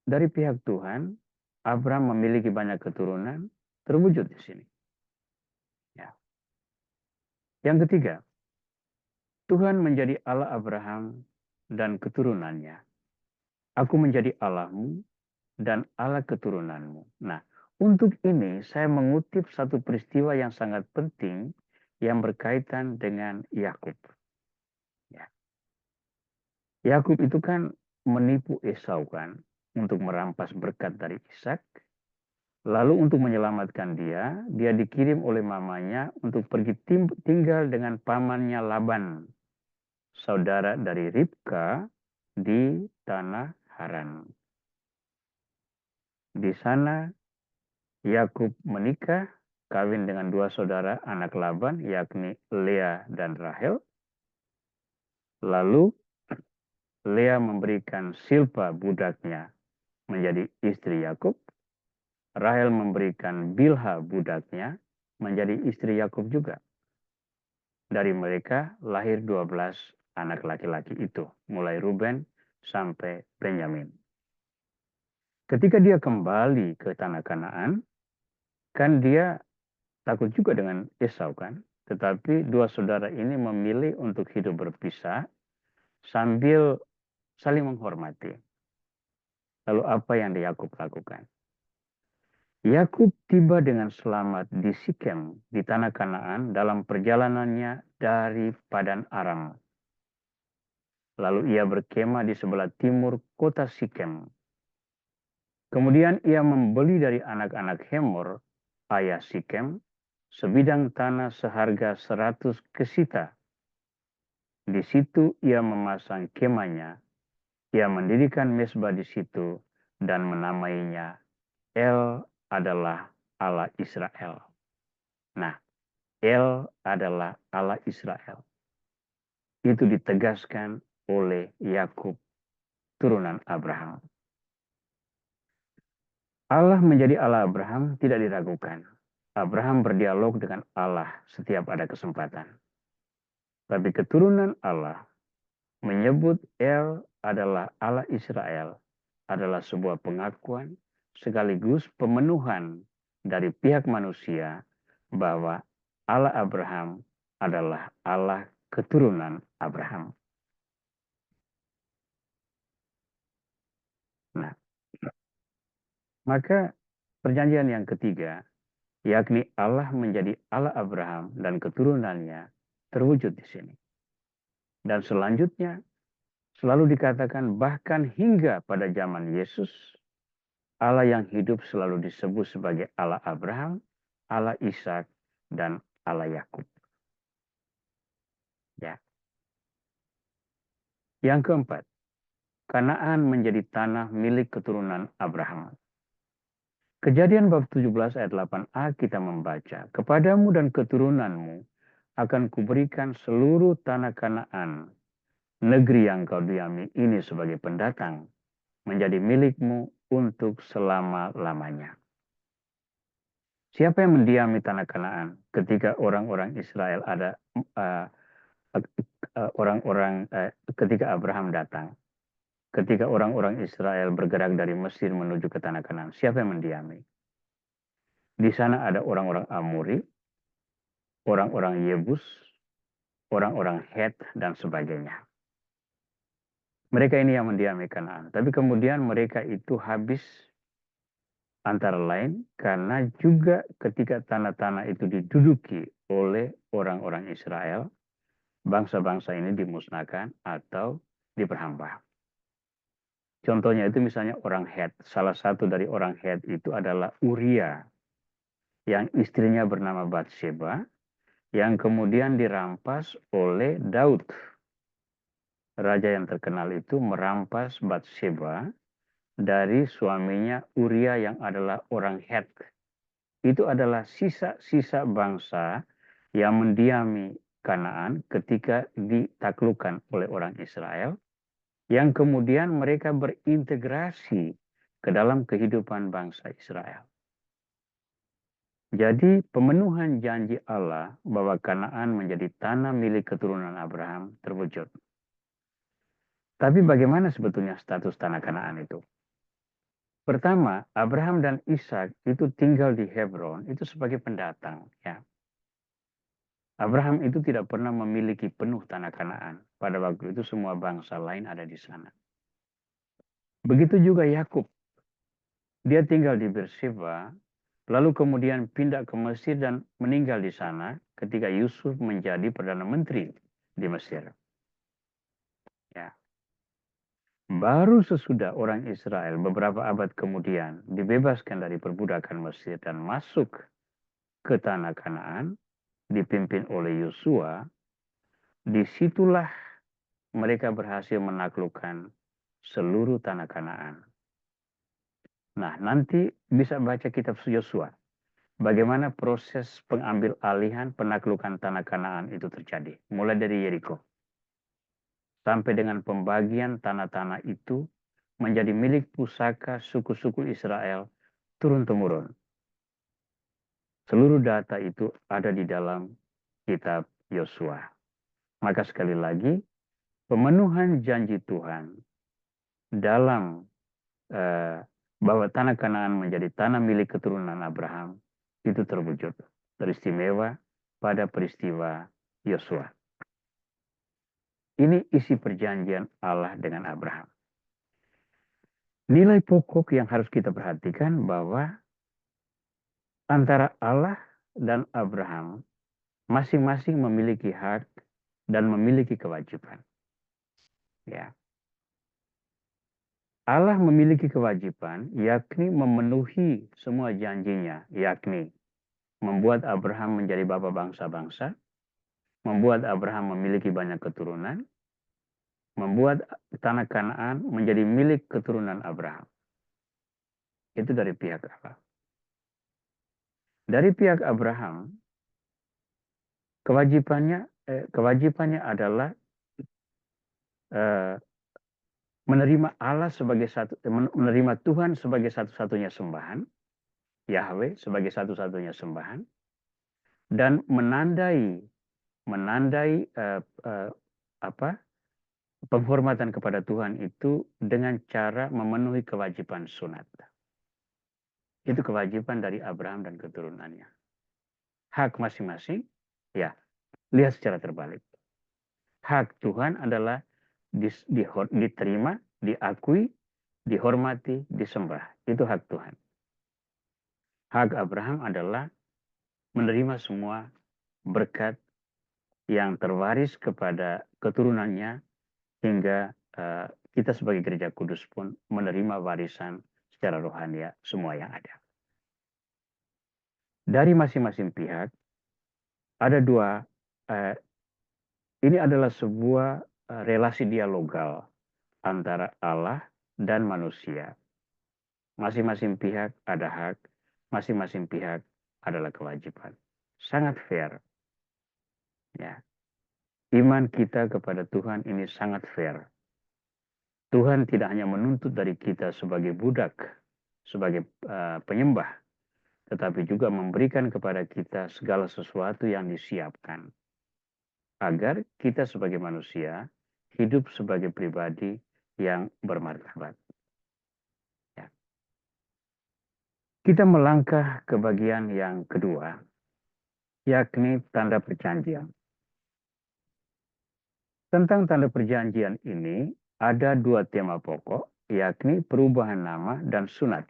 [SPEAKER 1] dari pihak Tuhan, Abraham memiliki banyak keturunan, terwujud di sini. Ya. Yang ketiga, Tuhan menjadi Allah Abraham dan keturunannya. Aku menjadi Allahmu dan Allah keturunanmu. Nah, untuk ini saya mengutip satu peristiwa yang sangat penting yang berkaitan dengan Yakub. Ya. Yakub itu kan menipu Esau kan untuk merampas berkat dari Ishak. Lalu untuk menyelamatkan dia dikirim oleh mamanya untuk pergi tinggal dengan pamannya Laban, saudara dari Ribka di tanah Haran. Di sana Yakub menikah, kawin dengan dua saudara anak Laban, yakni Lea dan Rahel. Lalu Lea memberikan Silpa budaknya menjadi istri Yakub. Rahel memberikan Bilha budaknya menjadi istri Yakub juga. Dari mereka lahir 12 anak laki-laki itu, mulai Ruben sampai Benyamin. Ketika dia kembali ke tanah Kanaan, kan dia takut juga dengan Esau kan, tetapi dua saudara ini memilih untuk hidup berpisah sambil saling menghormati. Lalu apa yang Yakub lakukan? Yakub tiba dengan selamat di Sikem di tanah Kanaan dalam perjalanannya dari Padan Aram. Lalu ia berkemah di sebelah timur kota Sikem. Kemudian ia membeli dari anak-anak Hemor, ayah Sikem, sebidang tanah seharga 100 kesita. Di situ ia memasang kemahnya. Ia mendirikan mesbah di situ dan menamainya El adalah Allah Israel. Nah, El adalah Allah Israel. Itu ditegaskan oleh Yakub, turunan Abraham. Allah menjadi Allah Abraham tidak diragukan. Abraham berdialog dengan Allah setiap ada kesempatan. Tapi keturunan Allah menyebut El adalah Allah Israel adalah sebuah pengakuan sekaligus pemenuhan dari pihak manusia bahwa Allah Abraham adalah Allah keturunan Abraham. Nah, maka perjanjian yang ketiga, yakni Allah menjadi Allah Abraham dan keturunannya terwujud di sini. Dan selanjutnya selalu dikatakan bahkan hingga pada zaman Yesus, Allah yang hidup selalu disebut sebagai Allah Abraham, Allah Ishak, dan Allah Yakub. Ya. Yang keempat, Kanaan menjadi tanah milik keturunan Abraham. Kejadian bab 17 ayat 8a kita membaca, kepadamu dan keturunanmu akan kuberikan seluruh tanah Kanaan, negeri yang kau diami ini sebagai pendatang, menjadi milikmu untuk selama-lamanya. Siapa yang mendiami tanah Kanaan ketika orang-orang Israel ada ketika Abraham datang? Ketika orang-orang Israel bergerak dari Mesir menuju ke tanah Kanaan, siapa yang mendiami? Di sana ada orang-orang Amori, orang-orang Yebus, orang-orang Het, dan sebagainya. Mereka ini yang mendiami Kanaan. Tapi kemudian mereka itu habis antara lain karena juga ketika tanah-tanah itu diduduki oleh orang-orang Israel, bangsa-bangsa ini dimusnahkan atau diperhamba. Contohnya itu misalnya orang Het. Salah satu dari orang Het itu adalah Uria, yang istrinya bernama Batsheba, yang kemudian dirampas oleh Daud. Raja yang terkenal itu merampas Batsheba dari suaminya Uria yang adalah orang Het. Itu adalah sisa-sisa bangsa yang mendiami Kanaan ketika ditaklukkan oleh orang Israel, yang kemudian mereka berintegrasi ke dalam kehidupan bangsa Israel. Jadi pemenuhan janji Allah bahwa Kanaan menjadi tanah milik keturunan Abraham terwujud. Tapi bagaimana sebetulnya status tanah Kanaan itu? Pertama, Abraham dan Ishak itu tinggal di Hebron itu sebagai pendatang. Ya. Abraham itu tidak pernah memiliki penuh tanah Kanaan. Pada waktu itu semua bangsa lain ada di sana. Begitu juga Yakub. Dia tinggal di Beersheba, lalu kemudian pindah ke Mesir dan meninggal di sana ketika Yusuf menjadi Perdana Menteri di Mesir. Ya. Baru sesudah orang Israel beberapa abad kemudian dibebaskan dari perbudakan Mesir dan masuk ke tanah Kanaan, dipimpin oleh Yosua, disitulah mereka berhasil menaklukkan seluruh tanah Kanaan. Nah, nanti bisa baca kitab Yosua. Bagaimana proses pengambil alihan penaklukan tanah Kanaan itu terjadi. Mulai dari Yeriko. Sampai dengan pembagian tanah-tanah itu menjadi milik pusaka suku-suku Israel turun-temurun. Seluruh data itu ada di dalam kitab Yosua. Maka sekali lagi, pemenuhan janji Tuhan dalam bahwa tanah Kanaan menjadi tanah milik keturunan Abraham itu terwujud. Teristimewa pada peristiwa Yosua. Ini isi perjanjian Allah dengan Abraham. Nilai pokok yang harus kita perhatikan bahwa antara Allah dan Abraham masing-masing memiliki hak dan memiliki kewajiban. Ya. Allah memiliki kewajiban, yakni memenuhi semua janjinya, yakni membuat Abraham menjadi bapa bangsa-bangsa, membuat Abraham memiliki banyak keturunan, membuat tanah Kanaan menjadi milik keturunan Abraham. Itu dari pihak Allah. Dari pihak Abraham, kewajibannya adalah menerima Allah menerima Tuhan sebagai satu-satunya sembahan, Yahweh sebagai satu-satunya sembahan, dan menandai penghormatan kepada Tuhan itu dengan cara memenuhi kewajiban sunat. Itu kewajiban dari Abraham dan keturunannya. Hak masing-masing, ya, lihat secara terbalik. Hak Tuhan adalah diterima, diakui, dihormati, disembah. Itu hak Tuhan. Hak Abraham adalah menerima semua berkat yang terwaris kepada keturunannya hingga kita sebagai gereja kudus pun menerima warisan secara rohani semua yang ada. Dari masing-masing pihak ada dua, ini adalah sebuah relasi dialogal antara Allah dan manusia. Masing-masing pihak ada hak, masing-masing pihak adalah kewajiban. Sangat fair. Ya. Iman kita kepada Tuhan ini sangat fair. Tuhan tidak hanya menuntut dari kita sebagai budak, sebagai penyembah, tetapi juga memberikan kepada kita segala sesuatu yang disiapkan. Agar kita sebagai manusia hidup sebagai pribadi yang bermartabat. Ya. Kita melangkah ke bagian yang kedua, yakni tanda perjanjian. Tentang tanda perjanjian ini ada dua tema pokok, yakni perubahan nama dan sunat.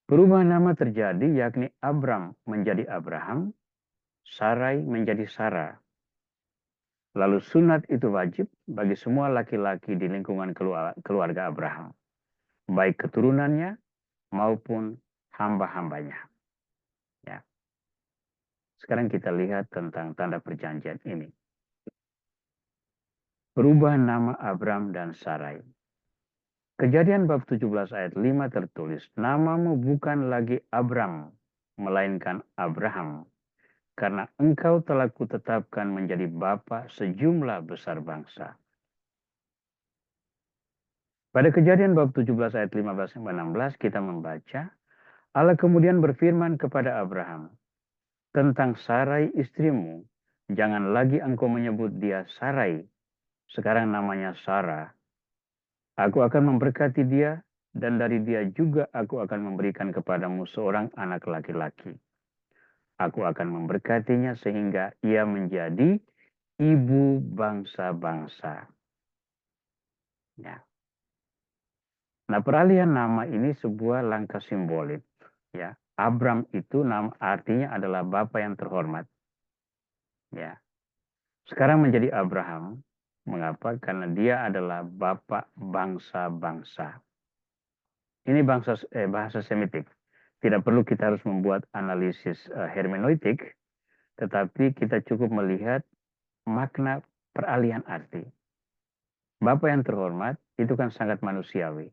[SPEAKER 1] Perubahan nama terjadi yakni Abram menjadi Abraham, Sarai menjadi Sarah. Lalu sunat itu wajib bagi semua laki-laki di lingkungan keluarga Abraham, baik keturunannya maupun hamba-hambanya. Ya. Sekarang kita lihat tentang tanda perjanjian ini. Perubahan nama Abram dan Sarai. Kejadian bab 17 ayat 5 tertulis, namamu bukan lagi Abram, melainkan Abraham. karena engkau telah kutetapkan menjadi bapa sejumlah besar bangsa. Pada Kejadian bab 17 ayat 15 sampai 16 kita membaca, Allah kemudian berfirman kepada Abraham, tentang Sarai istrimu, jangan lagi engkau menyebut dia Sarai, sekarang namanya Sarah. Aku akan memberkati dia, dan dari dia juga aku akan memberikan kepadamu seorang anak laki-laki. Aku akan memberkatinya sehingga ia menjadi ibu bangsa-bangsa. Ya. Nah, peralihan nama ini sebuah langkah simbolik. Ya, Abram itu artinya adalah Bapa yang terhormat. Ya, sekarang menjadi Abraham. Mengapa? Karena dia adalah Bapa bangsa-bangsa. Ini bahasa Semitik. Tidak perlu kita harus membuat analisis hermeneutik, tetapi kita cukup melihat makna peralihan arti. Bapa yang terhormat itu kan sangat manusiawi.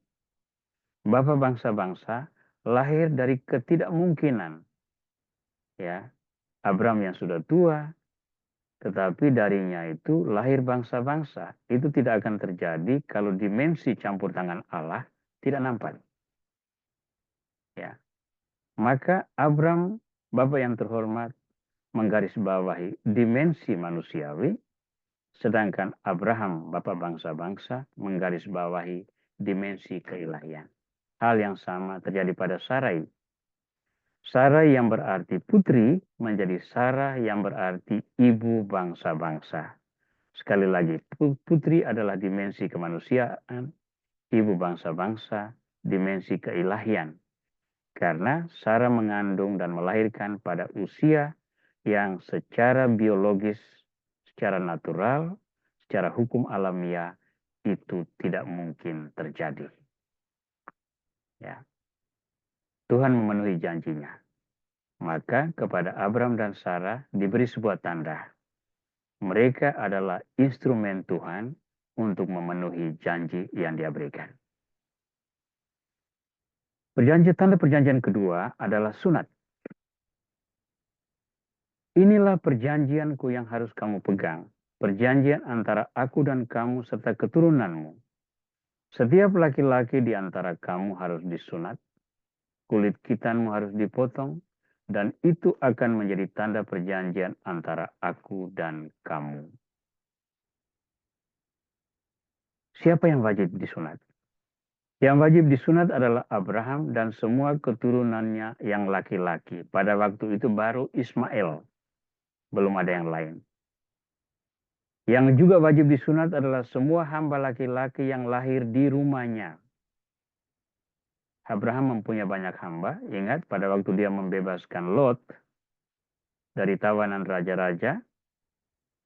[SPEAKER 1] Bapa bangsa-bangsa lahir dari ketidakmungkinan. Ya, Abraham yang sudah tua, tetapi darinya itu lahir bangsa-bangsa. Itu tidak akan terjadi kalau dimensi campur tangan Allah tidak nampak. Ya, maka Abraham, Bapa yang terhormat, menggarisbawahi dimensi manusiawi, sedangkan Abraham, Bapa bangsa-bangsa, menggarisbawahi dimensi keilahian. Hal yang sama terjadi pada Sarai. Sarai yang berarti putri menjadi Sarah yang berarti ibu bangsa-bangsa. Sekali lagi, putri adalah dimensi kemanusiaan, ibu bangsa-bangsa, dimensi keilahian. Karena Sarah mengandung dan melahirkan pada usia yang secara biologis, secara natural, secara hukum alamiah itu tidak mungkin terjadi. Ya. Tuhan memenuhi janjinya. Maka kepada Abram dan Sarah diberi sebuah tanda. Mereka adalah instrumen Tuhan untuk memenuhi janji yang dia berikan. Tanda perjanjian kedua adalah sunat. Inilah perjanjianku yang harus kamu pegang. Perjanjian antara aku dan kamu serta keturunanmu. Setiap laki-laki di antara kamu harus disunat. Kulit khitanmu harus dipotong. Dan itu akan menjadi tanda perjanjian antara aku dan kamu. Siapa yang wajib disunat? Yang wajib disunat adalah Abraham dan semua keturunannya yang laki-laki. Pada waktu itu baru Ismail. Belum ada yang lain. Yang juga wajib disunat adalah semua hamba laki-laki yang lahir di rumahnya. Abraham mempunyai banyak hamba. Ingat pada waktu dia membebaskan Lot dari tawanan raja-raja,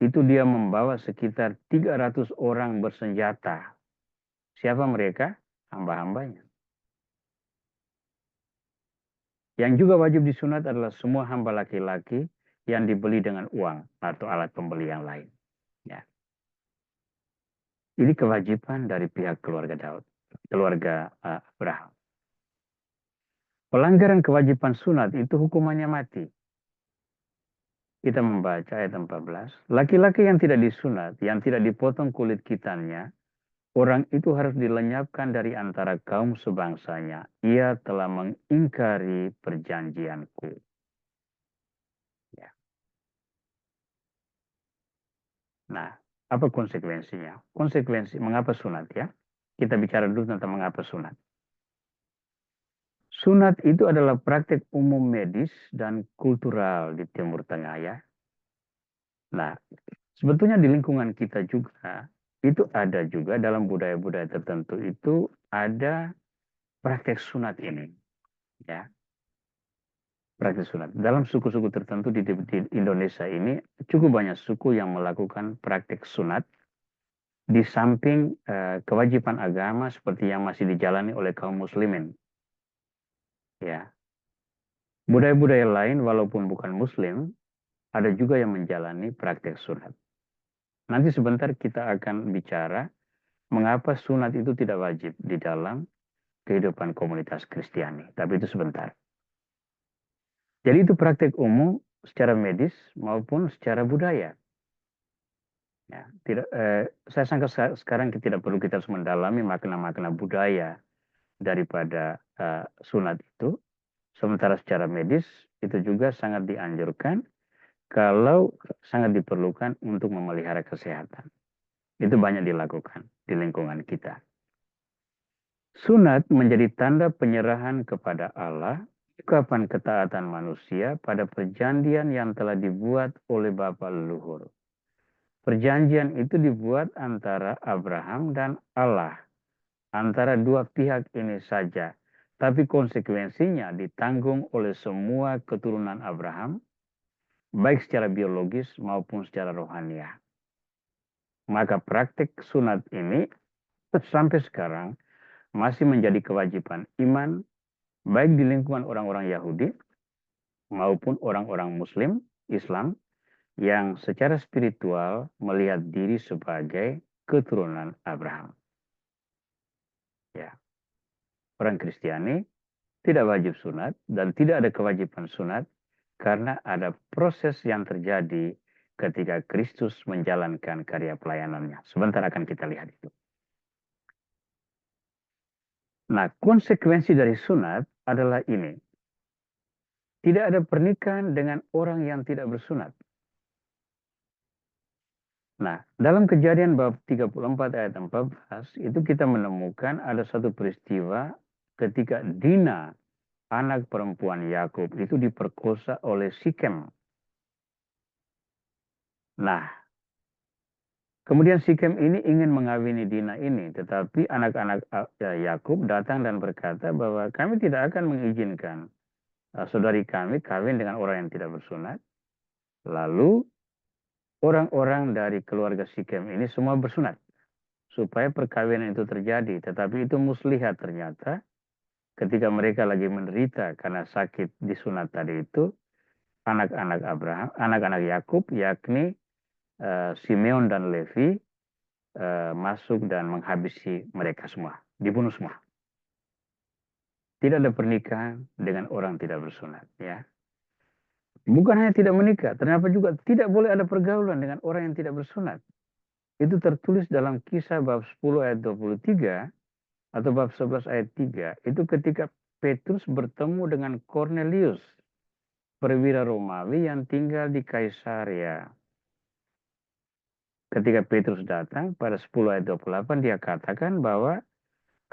[SPEAKER 1] itu dia membawa sekitar 300 orang bersenjata. Siapa mereka? Hamba-hambanya. Yang juga wajib disunat adalah semua hamba laki-laki yang dibeli dengan uang atau alat pembeli yang lain. Ya. Ini kewajiban dari pihak keluarga Daud, keluarga Abraham. Pelanggaran kewajiban sunat itu hukumannya mati. Kita membaca ayat 14. Laki-laki yang tidak disunat, yang tidak dipotong kulit khitannya, orang itu harus dilenyapkan dari antara kaum sebangsanya. Ia telah mengingkari perjanjianku. Ya. Nah, apa konsekuensinya? Konsekuensi mengapa sunat ya? Kita bicara dulu tentang mengapa sunat. Sunat itu adalah praktek umum medis dan kultural di Timur Tengah ya. Nah, sebetulnya di lingkungan kita juga, itu ada juga dalam budaya-budaya tertentu itu ada praktek sunat ini. Ya, praktek sunat. Dalam suku-suku tertentu di Indonesia ini, cukup banyak suku yang melakukan praktek sunat. Di samping kewajiban agama seperti yang masih dijalani oleh kaum muslimin. Ya. Budaya-budaya lain walaupun bukan muslim, ada juga yang menjalani praktek sunat. Nanti sebentar kita akan bicara mengapa sunat itu tidak wajib di dalam kehidupan komunitas Kristiani. Tapi itu sebentar. Jadi itu praktek umum, secara medis maupun secara budaya. Ya, saya sangka sekarang tidak perlu kita harus mendalami makna-makna budaya daripada sunat itu. Sementara secara medis itu juga sangat dianjurkan kalau sangat diperlukan untuk memelihara kesehatan. Itu banyak dilakukan di lingkungan kita. Sunat menjadi tanda penyerahan kepada Allah, ungkapan ketaatan manusia pada perjanjian yang telah dibuat oleh Bapa leluhur. Perjanjian itu dibuat antara Abraham dan Allah, antara dua pihak ini saja. Tapi konsekuensinya ditanggung oleh semua keturunan Abraham, baik secara biologis maupun secara rohaniah. Maka praktik sunat ini sampai sekarang masih menjadi kewajiban iman, baik di lingkungan orang-orang Yahudi maupun orang-orang Muslim, Islam, yang secara spiritual melihat diri sebagai keturunan Abraham. Ya. Orang Kristiani tidak wajib sunat dan tidak ada kewajiban sunat karena ada proses yang terjadi ketika Kristus menjalankan karya pelayanannya. Sebentar akan kita lihat itu. Nah, konsekuensi dari sunat adalah ini. Tidak ada pernikahan dengan orang yang tidak bersunat. Nah, dalam Kejadian bab 34 ayat 14 itu kita menemukan ada satu peristiwa ketika Dina, anak perempuan Yakub, itu diperkosa oleh Sikem. Nah, kemudian Sikem ini ingin mengawini Dina ini, tetapi anak-anak Yakub datang dan berkata bahwa kami tidak akan mengizinkan saudari kami kawin dengan orang yang tidak bersunat. Lalu orang-orang dari keluarga Sikem ini semua bersunat supaya perkawinan itu terjadi. Tetapi itu muslihat ternyata ketika mereka lagi menderita karena sakit disunat tadi itu, anak-anak Abraham, anak-anak Yakub, yakni Simeon dan Levi masuk dan menghabisi mereka semua, dibunuh semua. Tidak ada pernikahan dengan orang tidak bersunat, ya. Bukan hanya tidak menikah, ternyata juga tidak boleh ada pergaulan dengan orang yang tidak bersunat. Itu tertulis dalam Kisah bab 10 ayat 23 atau bab 11 ayat 3. Itu ketika Petrus bertemu dengan Cornelius, perwira Romawi yang tinggal di Kaisarea. Ketika Petrus datang pada 10 ayat 28, dia katakan bahwa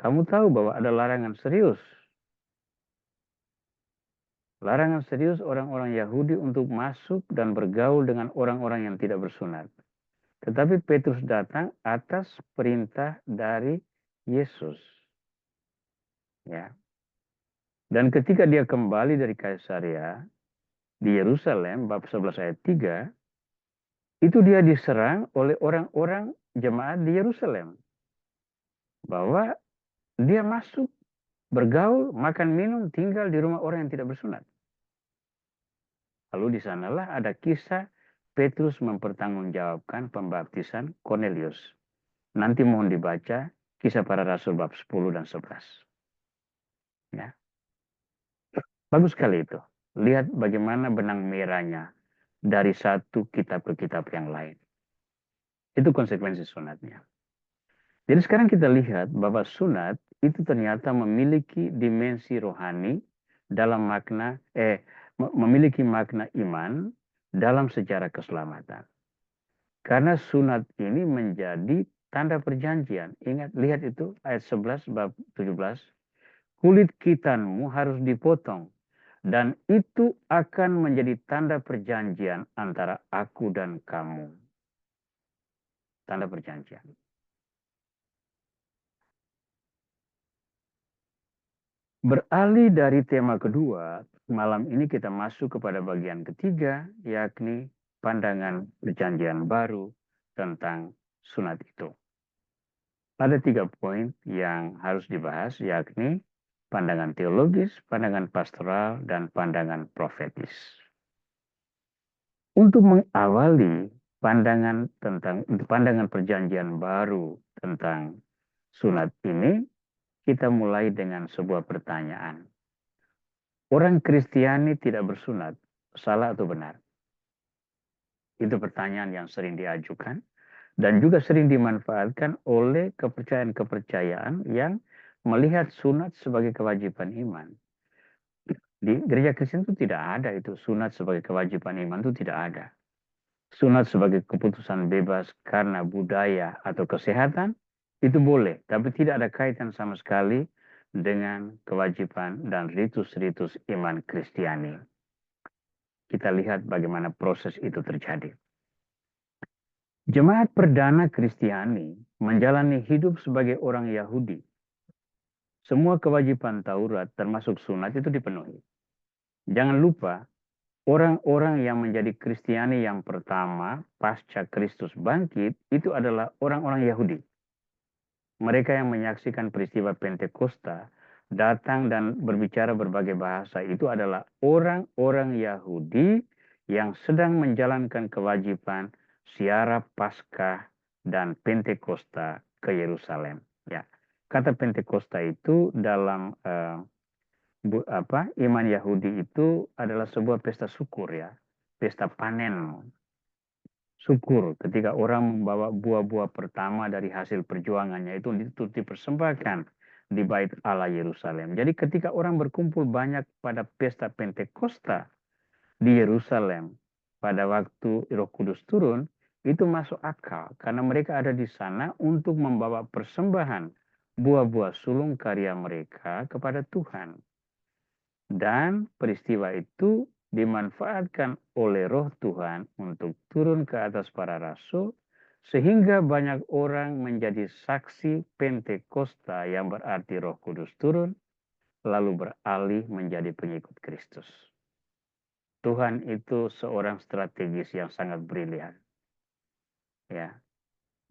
[SPEAKER 1] kamu tahu bahwa ada larangan serius. Larangan serius orang-orang Yahudi untuk masuk dan bergaul dengan orang-orang yang tidak bersunat. Tetapi Petrus datang atas perintah dari Yesus. Ya. Dan ketika dia kembali dari Kaisarea di Yerusalem, bab 11 ayat 3, itu dia diserang oleh orang-orang jemaat di Yerusalem. Bahwa dia masuk, bergaul, makan minum, tinggal di rumah orang yang tidak bersunat. Lalu di sanalah ada kisah Petrus mempertanggungjawabkan pembaptisan Cornelius. Nanti mohon dibaca Kisah Para Rasul bab 10 dan 11. Ya. Bagus sekali itu. Lihat bagaimana benang merahnya dari satu kitab ke kitab yang lain. Itu konsekuensi sunatnya. Jadi sekarang kita lihat bahwa sunat itu ternyata memiliki dimensi rohani dalam makna memiliki makna iman dalam sejarah keselamatan. Karena sunat ini menjadi tanda perjanjian. Ingat, lihat itu ayat 11 bab 17. Kulit khitanmu harus dipotong dan itu akan menjadi tanda perjanjian antara aku dan kamu. Tanda perjanjian. Beralih dari tema kedua, malam ini kita masuk kepada bagian ketiga, yakni pandangan perjanjian baru tentang sunat itu. Ada 3 poin yang harus dibahas, yakni pandangan teologis, pandangan pastoral, dan pandangan profetis. Untuk mengawali pandangan perjanjian baru tentang sunat ini, kita mulai dengan sebuah pertanyaan. Orang Kristiani tidak bersunat, salah atau benar? Itu pertanyaan yang sering diajukan dan juga sering dimanfaatkan oleh kepercayaan-kepercayaan yang melihat sunat sebagai kewajiban iman. Di gereja Kristen itu tidak ada itu sunat sebagai kewajiban iman, itu tidak ada. Sunat sebagai keputusan bebas karena budaya atau kesehatan itu boleh, tapi tidak ada kaitan sama sekali dengan kewajiban dan ritus-ritus iman Kristiani. Kita lihat bagaimana proses itu terjadi. Jemaat perdana Kristiani menjalani hidup sebagai orang Yahudi. Semua kewajiban Taurat termasuk sunat itu dipenuhi. Jangan lupa, orang-orang yang menjadi Kristiani yang pertama pasca Kristus bangkit itu adalah orang-orang Yahudi. Mereka yang menyaksikan peristiwa Pentakosta datang dan berbicara berbagai bahasa itu adalah orang-orang Yahudi yang sedang menjalankan kewajiban ziarah Paskah dan Pentakosta ke Yerusalem. Ya, kata Pentakosta itu dalam iman Yahudi itu adalah sebuah pesta syukur ya, pesta panen. Syukur ketika orang membawa buah-buah pertama dari hasil perjuangannya itu dipersembahkan di bait Allah Yerusalem. Jadi ketika orang berkumpul banyak pada pesta Pentakosta di Yerusalem pada waktu Roh Kudus turun, itu masuk akal karena mereka ada di sana untuk membawa persembahan buah-buah sulung karya mereka kepada Tuhan. Dan peristiwa itu dimanfaatkan oleh roh Tuhan untuk turun ke atas para rasul, sehingga banyak orang menjadi saksi Pentakosta yang berarti roh kudus turun, lalu beralih menjadi pengikut Kristus. Tuhan itu seorang strategis yang sangat brilian. Ya,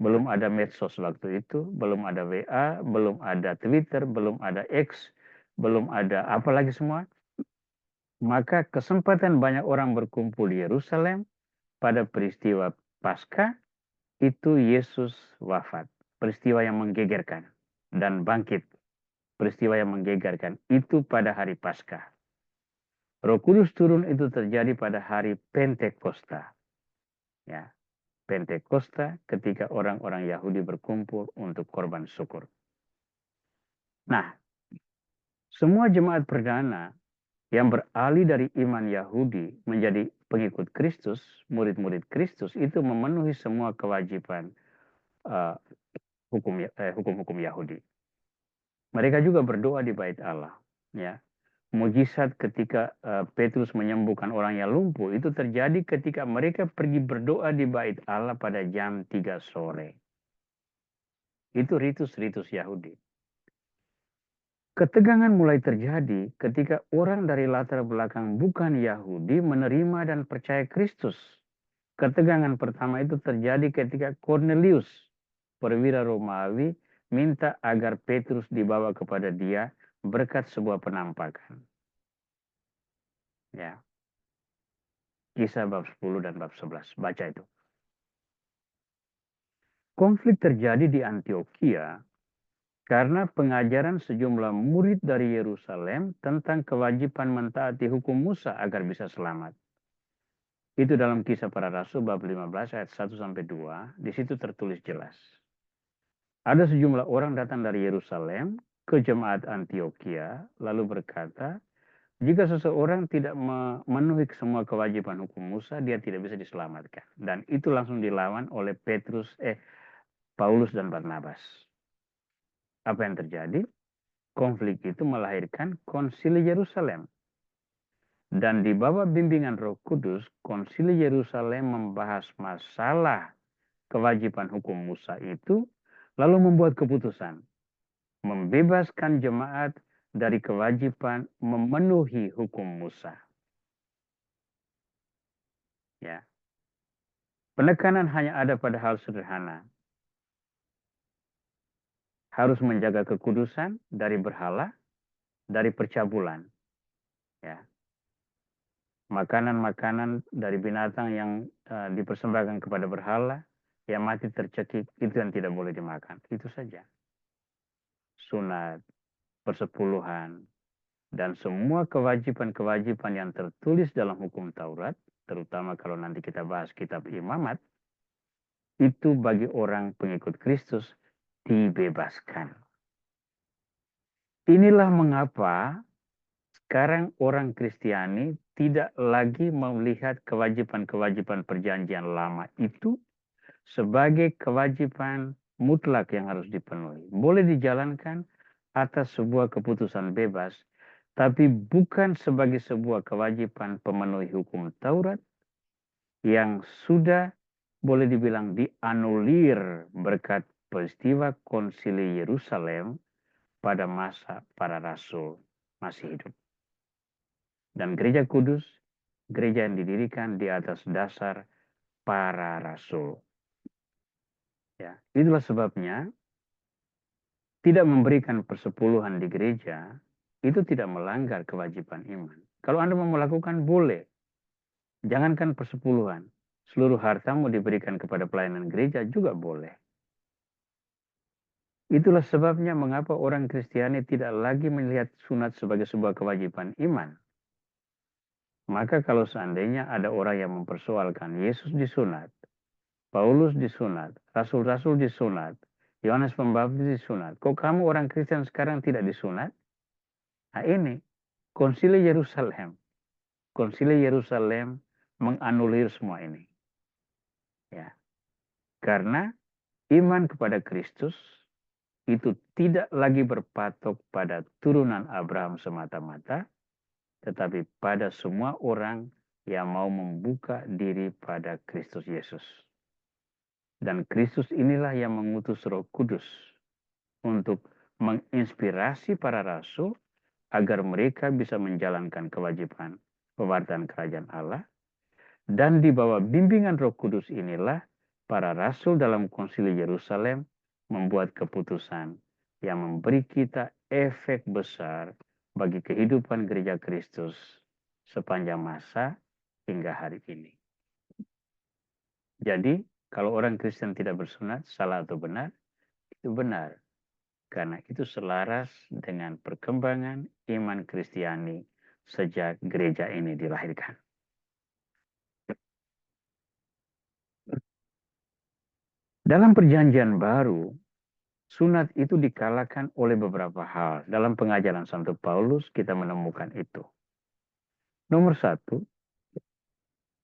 [SPEAKER 1] belum ada medsos waktu itu, belum ada WA, belum ada Twitter, belum ada X, belum ada apa lagi semua. Maka kesempatan banyak orang berkumpul di Yerusalem pada peristiwa Paskah itu Yesus wafat. Peristiwa yang menggegerkan dan bangkit. Peristiwa yang menggegerkan itu pada hari Paskah. Roh Kudus turun itu terjadi pada hari Pentakosta. Ya, Pentakosta ketika orang-orang Yahudi berkumpul untuk korban syukur. Nah, semua jemaat perdana yang beralih dari iman Yahudi menjadi pengikut Kristus, murid-murid Kristus itu memenuhi semua kewajiban uh, hukum-hukum Yahudi. Mereka juga berdoa di bait Allah. Ya, mujizat ketika Petrus menyembuhkan orang yang lumpuh itu terjadi ketika mereka pergi berdoa di bait Allah pada jam 3 sore. Itu ritus-ritus Yahudi. Ketegangan mulai terjadi ketika orang dari latar belakang bukan Yahudi menerima dan percaya Kristus. Ketegangan pertama itu terjadi ketika Cornelius, perwira Romawi, minta agar Petrus dibawa kepada dia berkat sebuah penampakan. Ya. Kisah bab 10 dan bab 11. Baca itu. Konflik terjadi di Antioquia karena pengajaran sejumlah murid dari Yerusalem tentang kewajiban mentaati hukum Musa agar bisa selamat. Itu dalam Kisah Para Rasul bab 15 ayat 1 sampai 2, di situ tertulis jelas. Ada sejumlah orang datang dari Yerusalem ke jemaat Antioquia lalu berkata, jika seseorang tidak memenuhi semua kewajiban hukum Musa, dia tidak bisa diselamatkan. Dan itu langsung dilawan oleh Paulus dan Barnabas. Apa yang terjadi? Konflik itu melahirkan konsili Yerusalem. Dan di bawah bimbingan Roh Kudus, konsili Yerusalem membahas masalah kewajiban hukum Musa itu, lalu membuat keputusan membebaskan jemaat dari kewajiban memenuhi hukum Musa. Ya. Penekanan hanya ada pada hal sederhana. Harus menjaga kekudusan dari berhala, dari percabulan. Ya. Makanan-makanan dari binatang yang dipersembahkan kepada berhala, yang mati tercekik, itu yang tidak boleh dimakan. Itu saja. Sunat, persepuluhan, dan semua kewajiban-kewajiban yang tertulis dalam hukum Taurat, terutama kalau nanti kita bahas kitab Imamat, itu bagi orang pengikut Kristus dibebaskan. Inilah mengapa sekarang orang Kristiani tidak lagi melihat kewajiban-kewajiban perjanjian lama itu sebagai kewajiban mutlak yang harus dipenuhi. Boleh dijalankan atas sebuah keputusan bebas, tapi bukan sebagai sebuah kewajiban pemenuhi hukum Taurat yang sudah boleh dibilang dianulir berkat peristiwa konsili Yerusalem pada masa para rasul masih hidup. Dan gereja kudus, gereja yang didirikan di atas dasar para rasul. Ya, itulah sebabnya tidak memberikan persepuluhan di gereja itu tidak melanggar kewajiban iman. Kalau Anda mau melakukan, boleh. Jangankan persepuluhan. Seluruh hartamu diberikan kepada pelayanan gereja juga boleh. Itulah sebabnya mengapa orang Kristiani tidak lagi melihat sunat sebagai sebuah kewajiban iman. Maka kalau seandainya ada orang yang mempersoalkan Yesus disunat, Paulus disunat, rasul-rasul disunat, Yohanes Pembaptis disunat, kok kamu orang Kristen sekarang tidak disunat? Nah ini, Konsili Yerusalem. Konsili Yerusalem menganulir semua ini. Ya. Karena iman kepada Kristus itu tidak lagi berpatok pada turunan Abraham semata-mata, tetapi pada semua orang yang mau membuka diri pada Kristus Yesus. Dan Kristus inilah yang mengutus Roh Kudus untuk menginspirasi para rasul agar mereka bisa menjalankan kewajiban pewartaan kerajaan Allah. Dan di bawah bimbingan Roh Kudus inilah para rasul dalam Konsili Yerusalem membuat keputusan yang memberi kita efek besar bagi kehidupan gereja Kristus sepanjang masa hingga hari ini. Jadi, kalau orang Kristen tidak bersunat, salah atau benar? Itu benar. Karena itu selaras dengan perkembangan iman Kristiani sejak gereja ini dilahirkan. Dalam perjanjian baru, sunat itu dikalahkan oleh beberapa hal. Dalam pengajaran Santo Paulus kita menemukan itu. Nomor satu,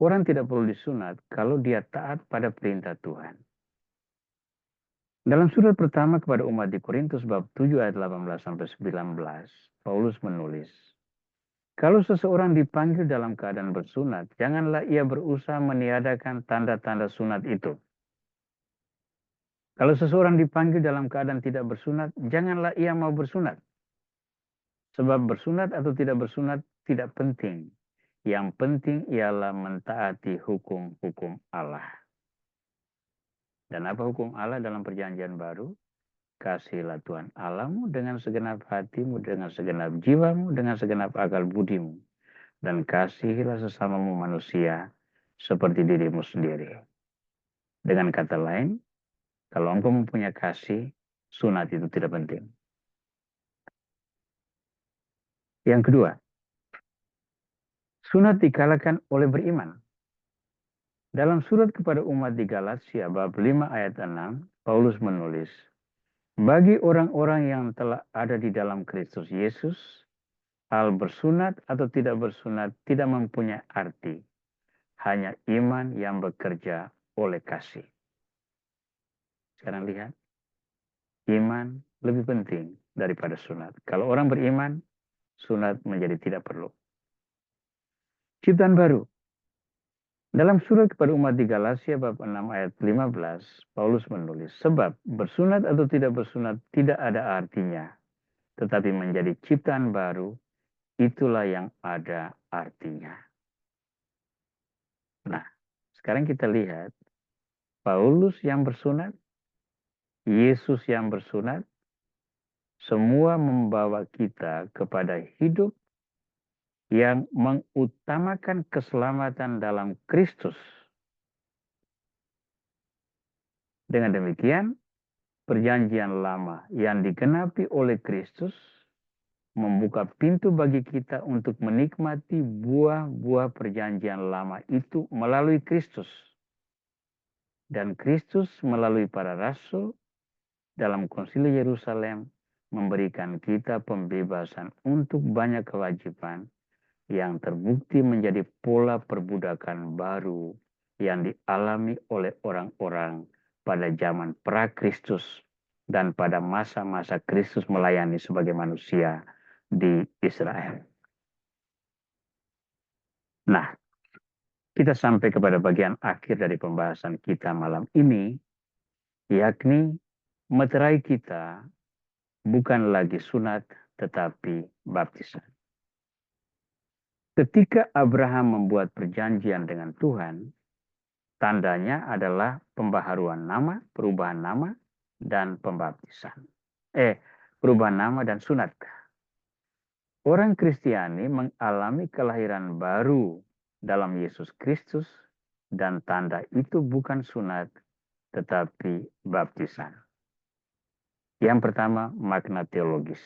[SPEAKER 1] orang tidak perlu disunat kalau dia taat pada perintah Tuhan. Dalam surat pertama kepada umat di Korintus bab 7 ayat 18-19, Paulus menulis, kalau seseorang dipanggil dalam keadaan bersunat, janganlah ia berusaha meniadakan tanda-tanda sunat itu. Kalau seseorang dipanggil dalam keadaan tidak bersunat, janganlah ia mau bersunat. Sebab bersunat atau tidak bersunat tidak penting. Yang penting ialah mentaati hukum-hukum Allah. Dan apa hukum Allah dalam perjanjian baru? Kasihilah Tuhan Allahmu dengan segenap hatimu, dengan segenap jiwamu, dengan segenap akal budimu. Dan kasihilah sesamamu manusia seperti dirimu sendiri. Dengan kata lain, kalau engkau mempunyai kasih, sunat itu tidak penting. Yang kedua, sunat dikalahkan oleh beriman. Dalam surat kepada umat di Galatia bab 5 ayat 6, Paulus menulis, bagi orang-orang yang telah ada di dalam Kristus Yesus, hal bersunat atau tidak bersunat tidak mempunyai arti. Hanya iman yang bekerja oleh kasih. Sekarang lihat, iman lebih penting daripada sunat. Kalau orang beriman, sunat menjadi tidak perlu. Ciptaan baru. Dalam surat kepada umat di Galatia bab 6 ayat 15, Paulus menulis, sebab bersunat atau tidak bersunat tidak ada artinya, tetapi menjadi ciptaan baru, itulah yang ada artinya. Nah, sekarang kita lihat, Paulus yang bersunat, Yesus yang bersunat, semua membawa kita kepada hidup yang mengutamakan keselamatan dalam Kristus. Dengan demikian, perjanjian lama yang digenapi oleh Kristus membuka pintu bagi kita untuk menikmati buah-buah perjanjian lama itu melalui Kristus. Dan Kristus melalui para rasul dalam konsili Yerusalem memberikan kita pembebasan untuk banyak kewajiban yang terbukti menjadi pola perbudakan baru yang dialami oleh orang-orang pada zaman pra-Kristus dan pada masa-masa Kristus melayani sebagai manusia di Israel. Nah, kita sampai kepada bagian akhir dari pembahasan kita malam ini, yakni meterai kita bukan lagi sunat tetapi baptisan. Ketika Abraham membuat perjanjian dengan Tuhan, tandanya adalah pembaharuan nama, perubahan nama, dan pembaptisan. Perubahan nama dan sunat. Orang Kristiani mengalami kelahiran baru dalam Yesus Kristus dan tanda itu bukan sunat tetapi baptisan. Yang pertama, makna teologis.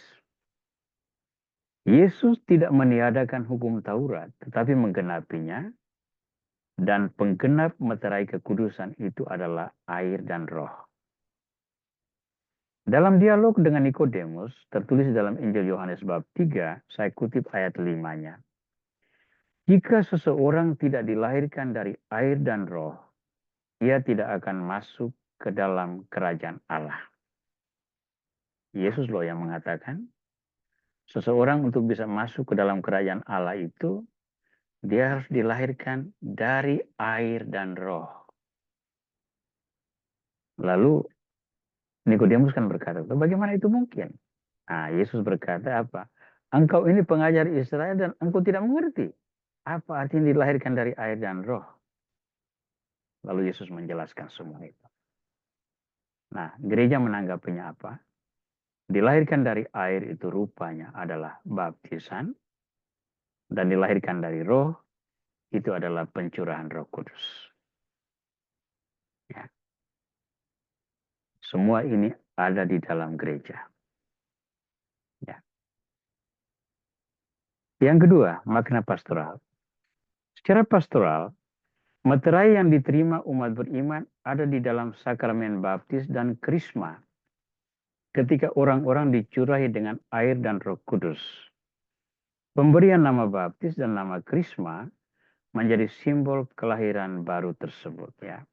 [SPEAKER 1] Yesus tidak meniadakan hukum Taurat tetapi menggenapinya, dan penggenap meterai kekudusan itu adalah air dan roh. Dalam dialog dengan Nikodemus, tertulis dalam Injil Yohanes bab 3, saya kutip ayat 5-nya. Jika seseorang tidak dilahirkan dari air dan roh, ia tidak akan masuk ke dalam kerajaan Allah. Yesus loh yang mengatakan, seseorang untuk bisa masuk ke dalam kerajaan Allah itu, dia harus dilahirkan dari air dan roh. Lalu Nikodemus kan berkata, bagaimana itu mungkin? Nah, Yesus berkata apa? Engkau ini pengajar Israel dan engkau tidak mengerti. Apa artinya dilahirkan dari air dan roh? Lalu Yesus menjelaskan semua itu. Nah, gereja menanggapinya apa? Dilahirkan dari air itu rupanya adalah baptisan. Dan dilahirkan dari roh itu adalah pencurahan Roh Kudus. Ya. Semua ini ada di dalam gereja. Ya. Yang kedua, makna pastoral. Secara pastoral, meterai yang diterima umat beriman ada di dalam sakramen baptis dan krisma. Ketika orang-orang dicurahi dengan air dan Roh Kudus. Pemberian nama baptis dan nama krisma menjadi simbol kelahiran baru tersebut. Ya.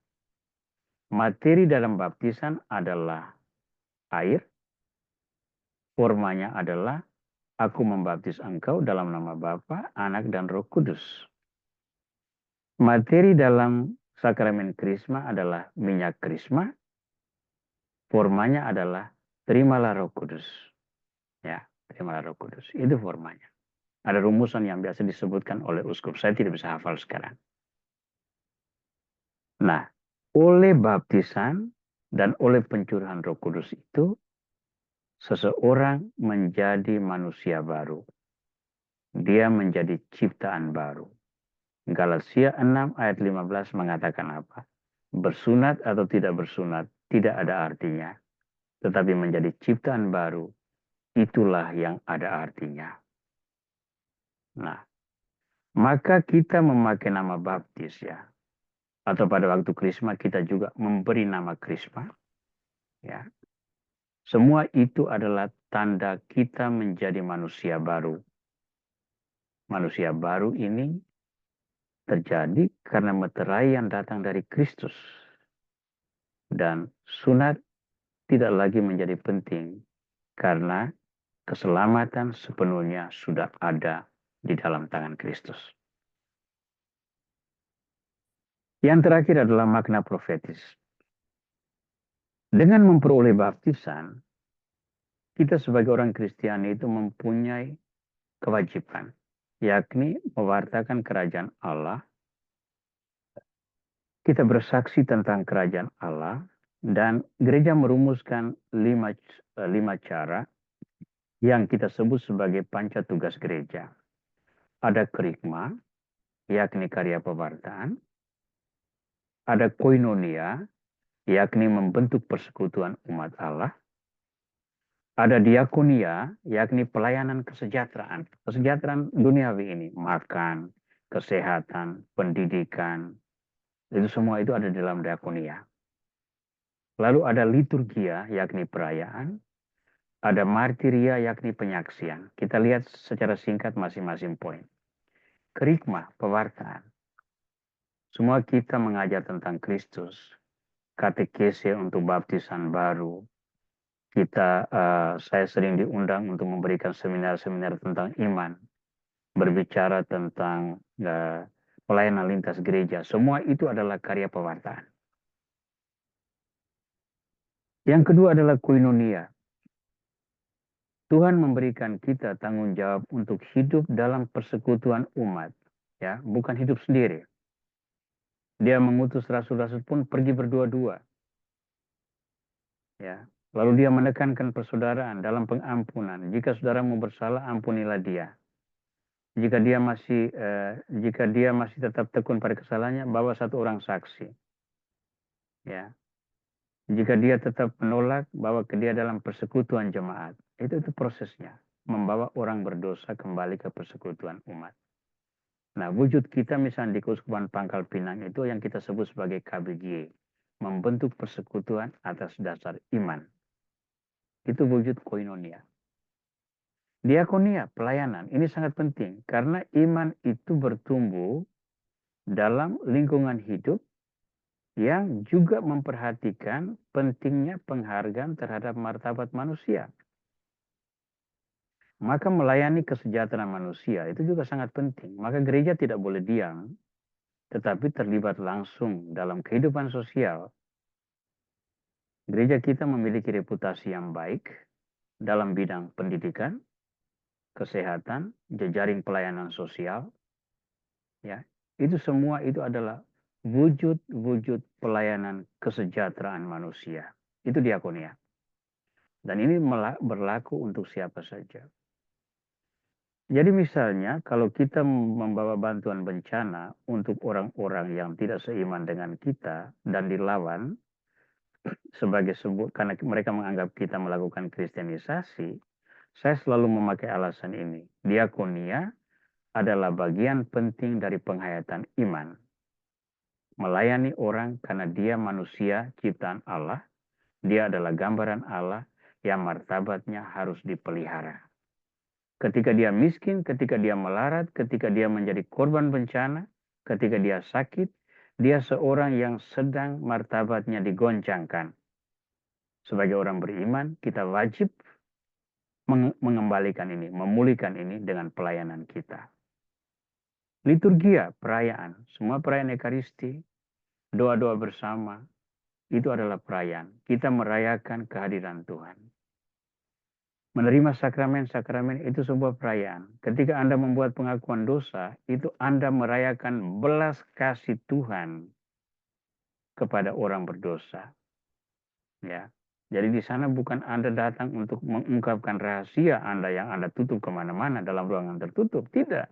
[SPEAKER 1] Materi dalam baptisan adalah air. Formanya adalah aku membaptis engkau dalam nama Bapa, Anak, dan Roh Kudus. Materi dalam sakramen krisma adalah minyak krisma. Formanya adalah terimalah Roh Kudus. Ya, terimalah Roh Kudus. Itu formanya. Ada rumusan yang biasa disebutkan oleh uskup. Saya tidak bisa hafal sekarang. Nah, oleh baptisan dan oleh pencurahan Roh Kudus itu, seseorang menjadi manusia baru. Dia menjadi ciptaan baru. Galatia 6 ayat 15 mengatakan apa? Bersunat atau tidak bersunat tidak ada artinya. Tetapi menjadi ciptaan baru, itulah yang ada artinya. Nah, maka kita memakai nama baptis ya. Atau pada waktu krisma kita juga memberi nama krisma. Ya. Semua itu adalah tanda kita menjadi manusia baru. Manusia baru ini terjadi karena meterai yang datang dari Kristus. Dan sunat tidak lagi menjadi penting karena keselamatan sepenuhnya sudah ada di dalam tangan Kristus. Yang terakhir adalah makna profetis. Dengan memperoleh baptisan, kita sebagai orang Kristiani itu mempunyai kewajiban, yakni mewartakan kerajaan Allah. Kita bersaksi tentang kerajaan Allah, dan gereja merumuskan lima cara yang kita sebut sebagai panca tugas gereja. Ada kerikma, yakni karya pewartaan. Ada koinonia, yakni membentuk persekutuan umat Allah. Ada diakonia, yakni pelayanan kesejahteraan. Kesejahteraan duniawi ini, makan, kesehatan, pendidikan, itu semua itu ada di dalam diakonia. Lalu ada liturgia, yakni perayaan. Ada martiria, yakni penyaksian. Kita lihat secara singkat masing-masing poin. Kerikmah, pewartaan. Semua kita mengajar tentang Kristus. Katekese untuk baptisan baru. Saya sering diundang untuk memberikan seminar-seminar tentang iman. Berbicara tentang pelayanan lintas gereja. Semua itu adalah karya pewartaan. Yang kedua adalah koinonia. Tuhan memberikan kita tanggung jawab untuk hidup dalam persekutuan umat. Ya, bukan hidup sendiri. Dia mengutus rasul-rasul pun pergi berdua-dua. Ya. Lalu dia menekankan persaudaraan dalam pengampunan. Jika saudaramu bersalah, ampunilah dia. Jika dia masih tetap tekun pada kesalahannya, bawa satu orang saksi. Ya. Jika dia tetap menolak, bawa ke dia dalam persekutuan jemaat. Itu prosesnya. Membawa orang berdosa kembali ke persekutuan umat. Nah, wujud kita misalnya di Keuskupan Pangkal Pinang itu yang kita sebut sebagai KBJ. Membentuk persekutuan atas dasar iman. Itu wujud koinonia. Diakonia, pelayanan, ini sangat penting. Karena iman itu bertumbuh dalam lingkungan hidup yang juga memperhatikan pentingnya penghargaan terhadap martabat manusia. Maka melayani kesejahteraan manusia itu juga sangat penting. Maka gereja tidak boleh diam, tetapi terlibat langsung dalam kehidupan sosial. Gereja kita memiliki reputasi yang baik dalam bidang pendidikan, kesehatan, jejaring pelayanan sosial. Ya, itu semua itu adalah wujud-wujud pelayanan kesejahteraan manusia. Itu diakonia. Dan ini berlaku untuk siapa saja. Jadi misalnya kalau kita membawa bantuan bencana untuk orang-orang yang tidak seiman dengan kita dan dilawan karena mereka menganggap kita melakukan kristenisasi, saya selalu memakai alasan ini. Diakonia adalah bagian penting dari penghayatan iman. Melayani orang karena dia manusia ciptaan Allah, dia adalah gambaran Allah yang martabatnya harus dipelihara. Ketika dia miskin, ketika dia melarat, ketika dia menjadi korban bencana, ketika dia sakit, dia seorang yang sedang martabatnya digoncangkan. Sebagai orang beriman, kita wajib mengembalikan ini, memulihkan ini dengan pelayanan kita. Liturgia, perayaan, semua perayaan Ekaristi, doa-doa bersama, itu adalah perayaan. Kita merayakan kehadiran Tuhan. Menerima sakramen-sakramen itu sebuah perayaan. Ketika Anda membuat pengakuan dosa, itu Anda merayakan belas kasih Tuhan kepada orang berdosa. Ya. Jadi di sana bukan Anda datang untuk mengungkapkan rahasia Anda yang Anda tutup kemana-mana dalam ruangan tertutup. Tidak.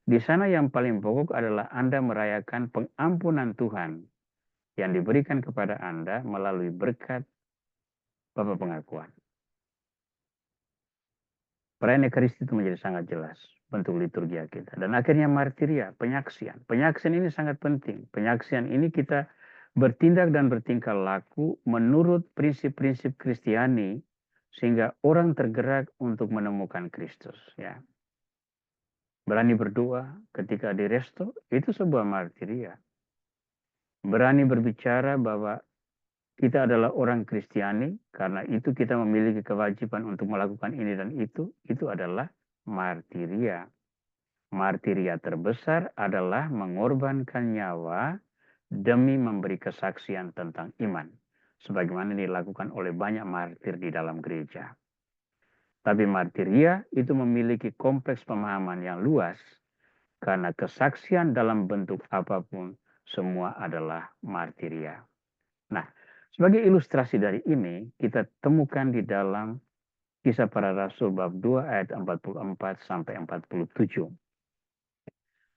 [SPEAKER 1] Di sana yang paling pokok adalah Anda merayakan pengampunan Tuhan yang diberikan kepada Anda melalui berkat Bapa pengakuan. Perayaan Ekaristi itu menjadi sangat jelas bentuk liturgia kita. Dan akhirnya martiria, penyaksian. Penyaksian ini sangat penting. Penyaksian ini kita bertindak dan bertingkah laku menurut prinsip-prinsip Kristiani sehingga orang tergerak untuk menemukan Kristus. Ya. Berani berdoa ketika di resto, itu sebuah martiria. Berani berbicara bahwa kita adalah orang Kristiani, karena itu kita memiliki kewajiban untuk melakukan ini dan itu adalah martiria. Martiria terbesar adalah mengorbankan nyawa demi memberi kesaksian tentang iman. Sebagaimana dilakukan oleh banyak martir di dalam gereja. Tapi martiria itu memiliki kompleks pemahaman yang luas, karena kesaksian dalam bentuk apapun semua adalah martiria. Nah, sebagai ilustrasi dari ini, kita temukan di dalam Kisah Para Rasul bab 2 ayat 44 sampai 47.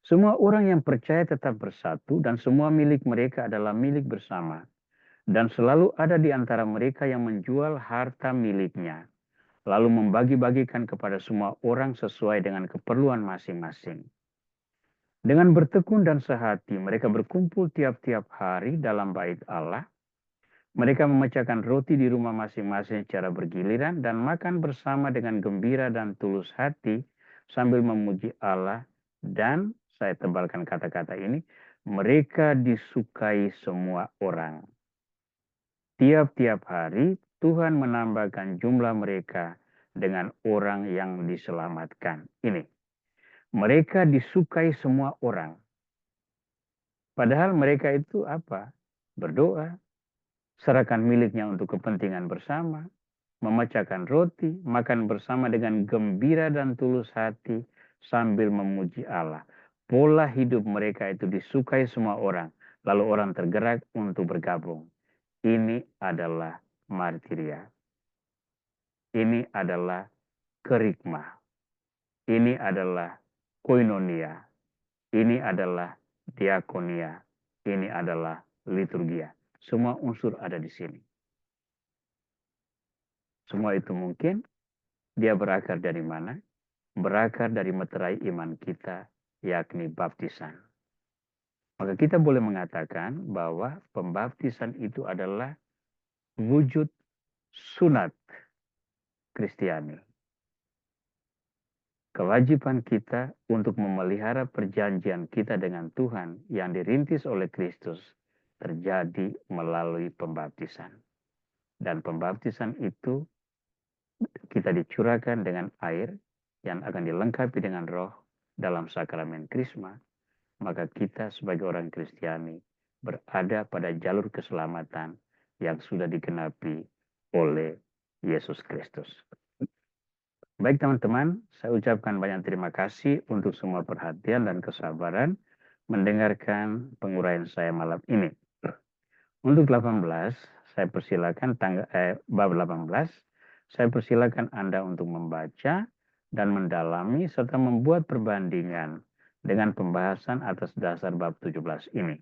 [SPEAKER 1] Semua orang yang percaya tetap bersatu dan semua milik mereka adalah milik bersama. Dan selalu ada di antara mereka yang menjual harta miliknya, lalu membagi-bagikan kepada semua orang sesuai dengan keperluan masing-masing. Dengan bertekun dan sehati, mereka berkumpul tiap-tiap hari dalam bait Allah. Mereka memecahkan roti di rumah masing-masing secara bergiliran dan makan bersama dengan gembira dan tulus hati sambil memuji Allah. Dan saya tebalkan kata-kata ini, mereka disukai semua orang. Tiap-tiap hari Tuhan menambahkan jumlah mereka dengan orang yang diselamatkan. Ini, mereka disukai semua orang. Padahal mereka itu apa? Berdoa, serahkan miliknya untuk kepentingan bersama, memecahkan roti, makan bersama dengan gembira dan tulus hati sambil memuji Allah. Pola hidup mereka itu disukai semua orang, lalu orang tergerak untuk bergabung. Ini adalah martiria. Ini adalah kerikmah. Ini adalah koinonia. Ini adalah diakonia. Ini adalah liturgia. Semua unsur ada di sini. Semua itu mungkin dia berakar dari mana? Berakar dari meterai iman kita, yakni baptisan. Maka kita boleh mengatakan bahwa pembaptisan itu adalah wujud sunat Kristiani. Kewajiban kita untuk memelihara perjanjian kita dengan Tuhan yang dirintis oleh Kristus terjadi melalui pembaptisan. Dan pembaptisan itu kita dicurahkan dengan air yang akan dilengkapi dengan roh dalam sakramen Krisma. Maka kita sebagai orang Kristiani berada pada jalur keselamatan yang sudah digenapi oleh Yesus Kristus. Baik teman-teman, saya ucapkan banyak terima kasih untuk semua perhatian dan kesabaran mendengarkan penguraian saya malam ini. Untuk 18, saya persilakan bab 18, saya persilakan Anda untuk membaca dan mendalami serta membuat perbandingan dengan pembahasan atas dasar bab 17 ini.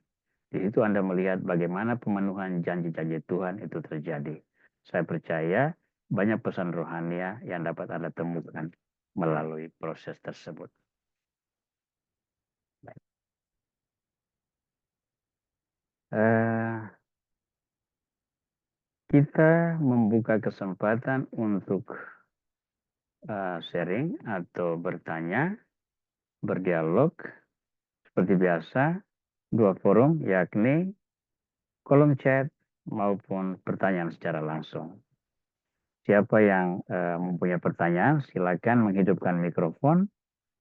[SPEAKER 1] Di situ Anda melihat bagaimana pemenuhan janji-janji Tuhan itu terjadi. Saya percaya banyak pesan rohania yang dapat Anda temukan melalui proses tersebut. Baik. Kita membuka kesempatan untuk sharing atau bertanya, berdialog. Seperti biasa, dua forum yakni kolom chat maupun pertanyaan secara langsung. Siapa yang mempunyai pertanyaan, silakan menghidupkan mikrofon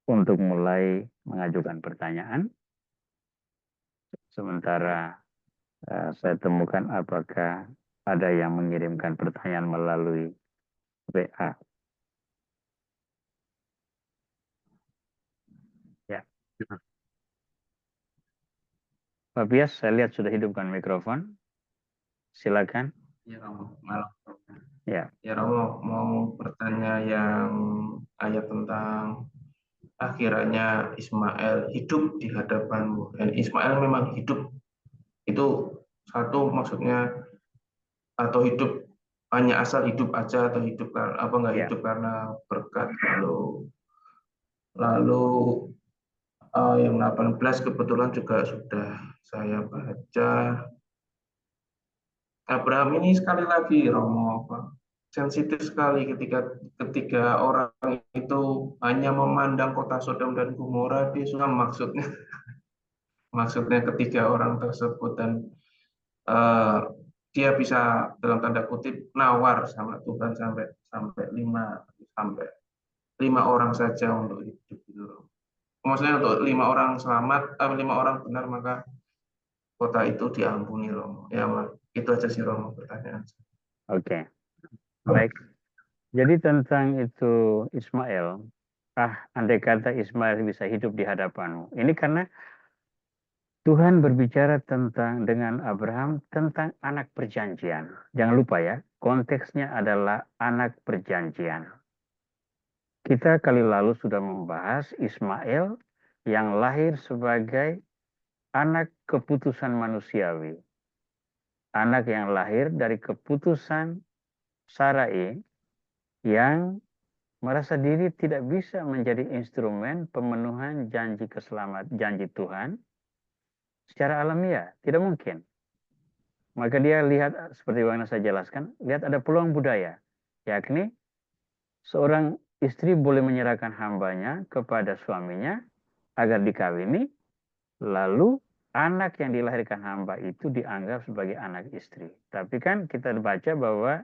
[SPEAKER 1] untuk mulai mengajukan pertanyaan. Sementara saya temukan apakah ada yang mengirimkan pertanyaan melalui WA. Ya. Pak Bias, saya lihat sudah hidupkan mikrofon. Silakan.
[SPEAKER 2] Ya Romo, malam.
[SPEAKER 1] Ya.
[SPEAKER 2] Ya Romo, mau bertanya yang ayat tentang akhirnya Ismail hidup di hadapanmu. Dan Ismail memang hidup. Itu satu maksudnya, atau hidup hanya asal hidup aja, atau hidup karena apa, nggak hidup karena berkat. Lalu yang 18 kebetulan juga sudah saya baca. Abraham ini sekali lagi Romo, sensitif sekali ketika orang itu hanya memandang kota Sodom dan Gomora. Dia sudah maksudnya ketiga orang tersebut, dan dia bisa dalam tanda kutip nawar sama Tuhan sampai sampai lima orang saja untuk hidup itu. Maksudnya untuk 5 orang selamat, 5 orang benar, maka kota itu diampuni Romo. Ya, itu aja sih Romo pertanyaan.
[SPEAKER 1] Oke. Baik. Jadi tentang itu Ismail, andai kata Ismail bisa hidup di hadapanmu. Ini karena Tuhan berbicara dengan Abraham tentang anak perjanjian. Jangan lupa ya, konteksnya adalah anak perjanjian. Kita kali lalu sudah membahas Ismail yang lahir sebagai anak keputusan manusiawi. Anak yang lahir dari keputusan Sarai yang merasa diri tidak bisa menjadi instrumen pemenuhan janji Tuhan secara alamiah, tidak mungkin. Maka dia lihat, seperti yang saya jelaskan, lihat ada peluang budaya, yakni seorang istri boleh menyerahkan hambanya kepada suaminya agar dikawini, lalu anak yang dilahirkan hamba itu dianggap sebagai anak istri. Tapi kan kita baca bahwa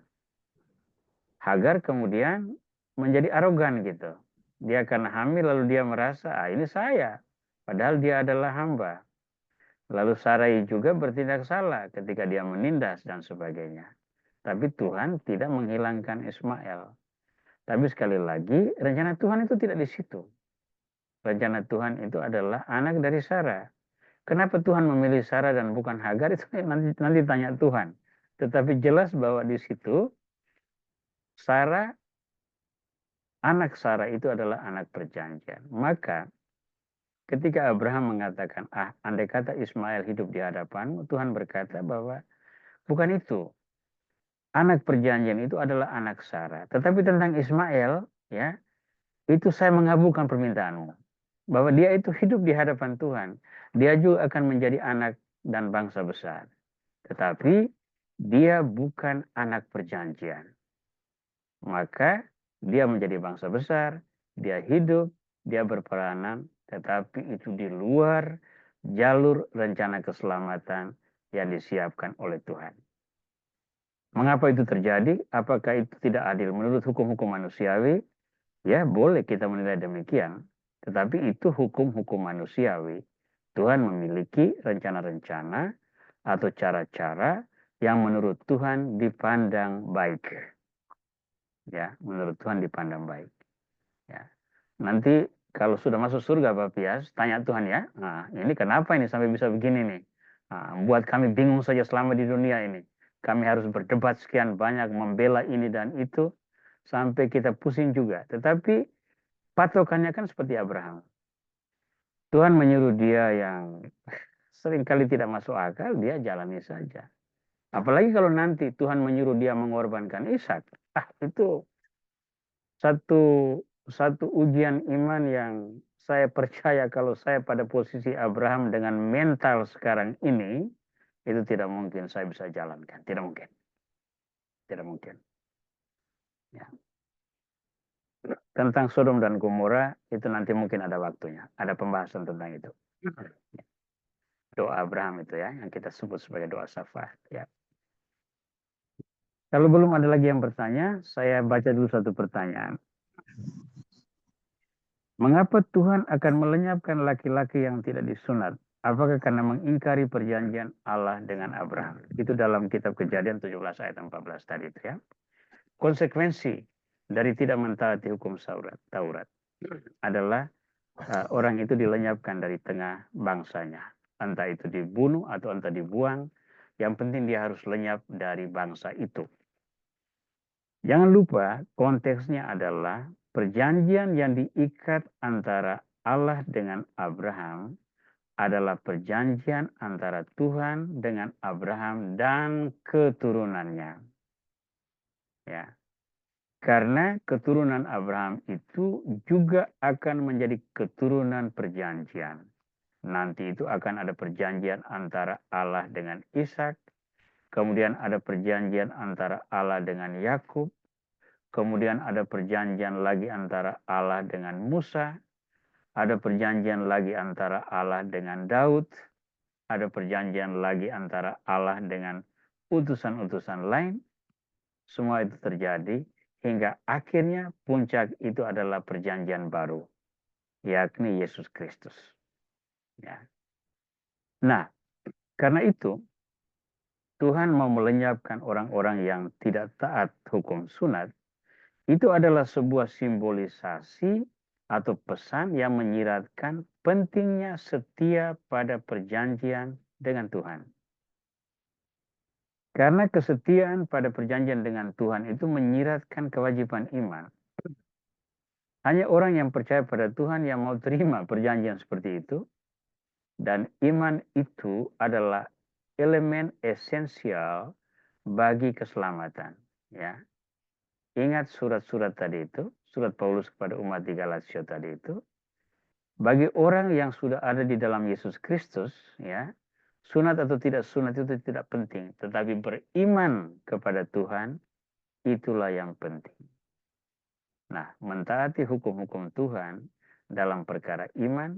[SPEAKER 1] Hagar kemudian menjadi arogan gitu. Dia karena hamil lalu dia merasa, ini saya. Padahal dia adalah hamba. Lalu Sarai juga bertindak salah ketika dia menindas dan sebagainya. Tapi Tuhan tidak menghilangkan Ismail. Tapi sekali lagi, rencana Tuhan itu tidak di situ. Rencana Tuhan itu adalah anak dari Sarah. Kenapa Tuhan memilih Sarah dan bukan Hagar itu nanti tanya Tuhan. Tetapi jelas bahwa di situ Sarah, anak Sarah itu adalah anak perjanjian. Maka ketika Abraham mengatakan, andai kata Ismail hidup di hadapanmu, Tuhan berkata bahwa bukan itu. Anak perjanjian itu adalah anak Sarah. Tetapi tentang Ismail, ya, itu saya mengabulkan permintaanmu. Bahwa dia itu hidup di hadapan Tuhan. Dia juga akan menjadi anak dan bangsa besar. Tetapi dia bukan anak perjanjian. Maka dia menjadi bangsa besar, dia hidup, dia berperanan, tetapi itu di luar jalur rencana keselamatan yang disiapkan oleh Tuhan. Mengapa itu terjadi? Apakah itu tidak adil menurut hukum-hukum manusiawi? Ya, boleh kita menilai demikian. Tetapi itu hukum-hukum manusiawi. Tuhan memiliki rencana-rencana atau cara-cara yang menurut Tuhan dipandang baik. Ya, menurut Tuhan dipandang baik. Ya. Nanti kalau sudah masuk surga Pak Pias, tanya Tuhan ya, nah, ini kenapa ini sampai bisa begini nih? Nah, buat kami bingung saja selama di dunia ini. Kami harus berdebat sekian banyak, membela ini dan itu, sampai kita pusing juga. Tetapi patokannya kan seperti Abraham. Tuhan menyuruh dia yang seringkali tidak masuk akal, dia jalani saja. Apalagi kalau nanti Tuhan menyuruh dia mengorbankan Ishak. Itu satu satu ujian iman yang saya percaya kalau saya pada posisi Abraham dengan mental sekarang ini, itu tidak mungkin saya bisa jalankan. Tidak mungkin. Tidak mungkin. Ya. Tentang Sodom dan Gomora, itu nanti mungkin ada waktunya. Ada pembahasan tentang itu. Doa Abraham itu ya, yang kita sebut sebagai doa syafaat. Ya. Kalau belum ada lagi yang bertanya, saya baca dulu satu pertanyaan. Mengapa Tuhan akan melenyapkan laki-laki yang tidak disunat? Apakah karena mengingkari perjanjian Allah dengan Abraham? Itu dalam kitab Kejadian 17 ayat 14 tadi itu ya. Konsekuensi dari tidak mentaati hukum Taurat adalah orang itu dilenyapkan dari tengah bangsanya. Entah itu dibunuh atau entah dibuang. Yang penting dia harus lenyap dari bangsa itu. Jangan lupa konteksnya adalah perjanjian yang diikat antara Allah dengan Abraham adalah perjanjian antara Tuhan dengan Abraham dan keturunannya. Ya. Karena keturunan Abraham itu juga akan menjadi keturunan perjanjian. Nanti itu akan ada perjanjian antara Allah dengan Ishak, kemudian ada perjanjian antara Allah dengan Yakub, kemudian ada perjanjian lagi antara Allah dengan Musa, ada perjanjian lagi antara Allah dengan Daud, ada perjanjian lagi antara Allah dengan utusan-utusan lain. Semua itu terjadi hingga akhirnya puncak itu adalah perjanjian baru, yakni Yesus Kristus. Ya. Nah, karena itu Tuhan mau melenyapkan orang-orang yang tidak taat hukum sunat. Itu adalah sebuah simbolisasi atau pesan yang menyiratkan pentingnya setia pada perjanjian dengan Tuhan. Karena kesetiaan pada perjanjian dengan Tuhan itu menyiratkan kewajiban iman. Hanya orang yang percaya pada Tuhan yang mau terima perjanjian seperti itu. Dan iman itu adalah elemen esensial bagi keselamatan. Ya. ingat surat-surat tadi itu, surat Paulus kepada umat di Galatia tadi itu, bagi orang yang sudah ada di dalam Yesus Kristus, ya, sunat atau tidak sunat itu tidak penting, tetapi beriman kepada Tuhan itulah yang penting. Nah, mentaati hukum-hukum Tuhan dalam perkara iman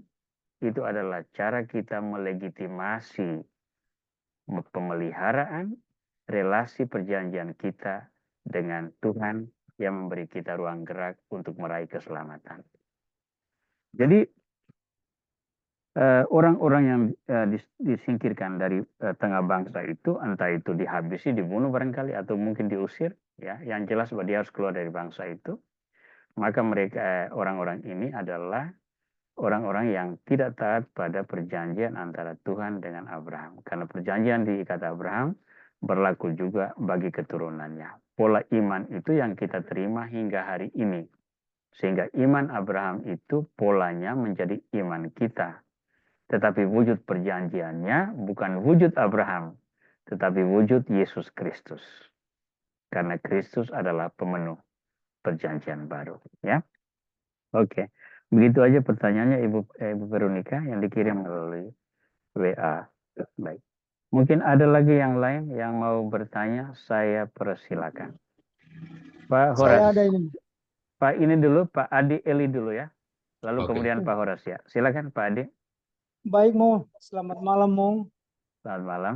[SPEAKER 1] itu adalah cara kita melegitimasi pemeliharaan relasi perjanjian kita dengan Tuhan yang memberi kita ruang gerak untuk meraih keselamatan. Jadi orang-orang yang disingkirkan dari tengah bangsa itu, entah itu dihabisi, dibunuh barangkali, atau mungkin diusir, ya, yang jelas bahwa dia harus keluar dari bangsa itu, maka mereka orang-orang ini adalah orang-orang yang tidak taat pada perjanjian antara Tuhan dengan Abraham. Karena perjanjian diikat Abraham berlaku juga bagi keturunannya. Pola iman itu yang kita terima hingga hari ini. Sehingga iman Abraham itu polanya menjadi iman kita. Tetapi wujud perjanjiannya bukan wujud Abraham, tetapi wujud Yesus Kristus. Karena Kristus adalah pemenuh perjanjian baru. Ya, oke. Begitu aja pertanyaannya Ibu Veronica yang dikirim melalui WA. Baik. Mungkin ada lagi yang lain yang mau bertanya, saya persilakan. Pak Horas.
[SPEAKER 3] Saya ada ini.
[SPEAKER 1] Pak ini dulu, Pak Adi Eli dulu ya. Lalu
[SPEAKER 4] Oke.
[SPEAKER 1] kemudian Pak Horas ya. Silakan Pak Adi.
[SPEAKER 3] Baik, Mo. Selamat malam, Mo.
[SPEAKER 1] Selamat malam.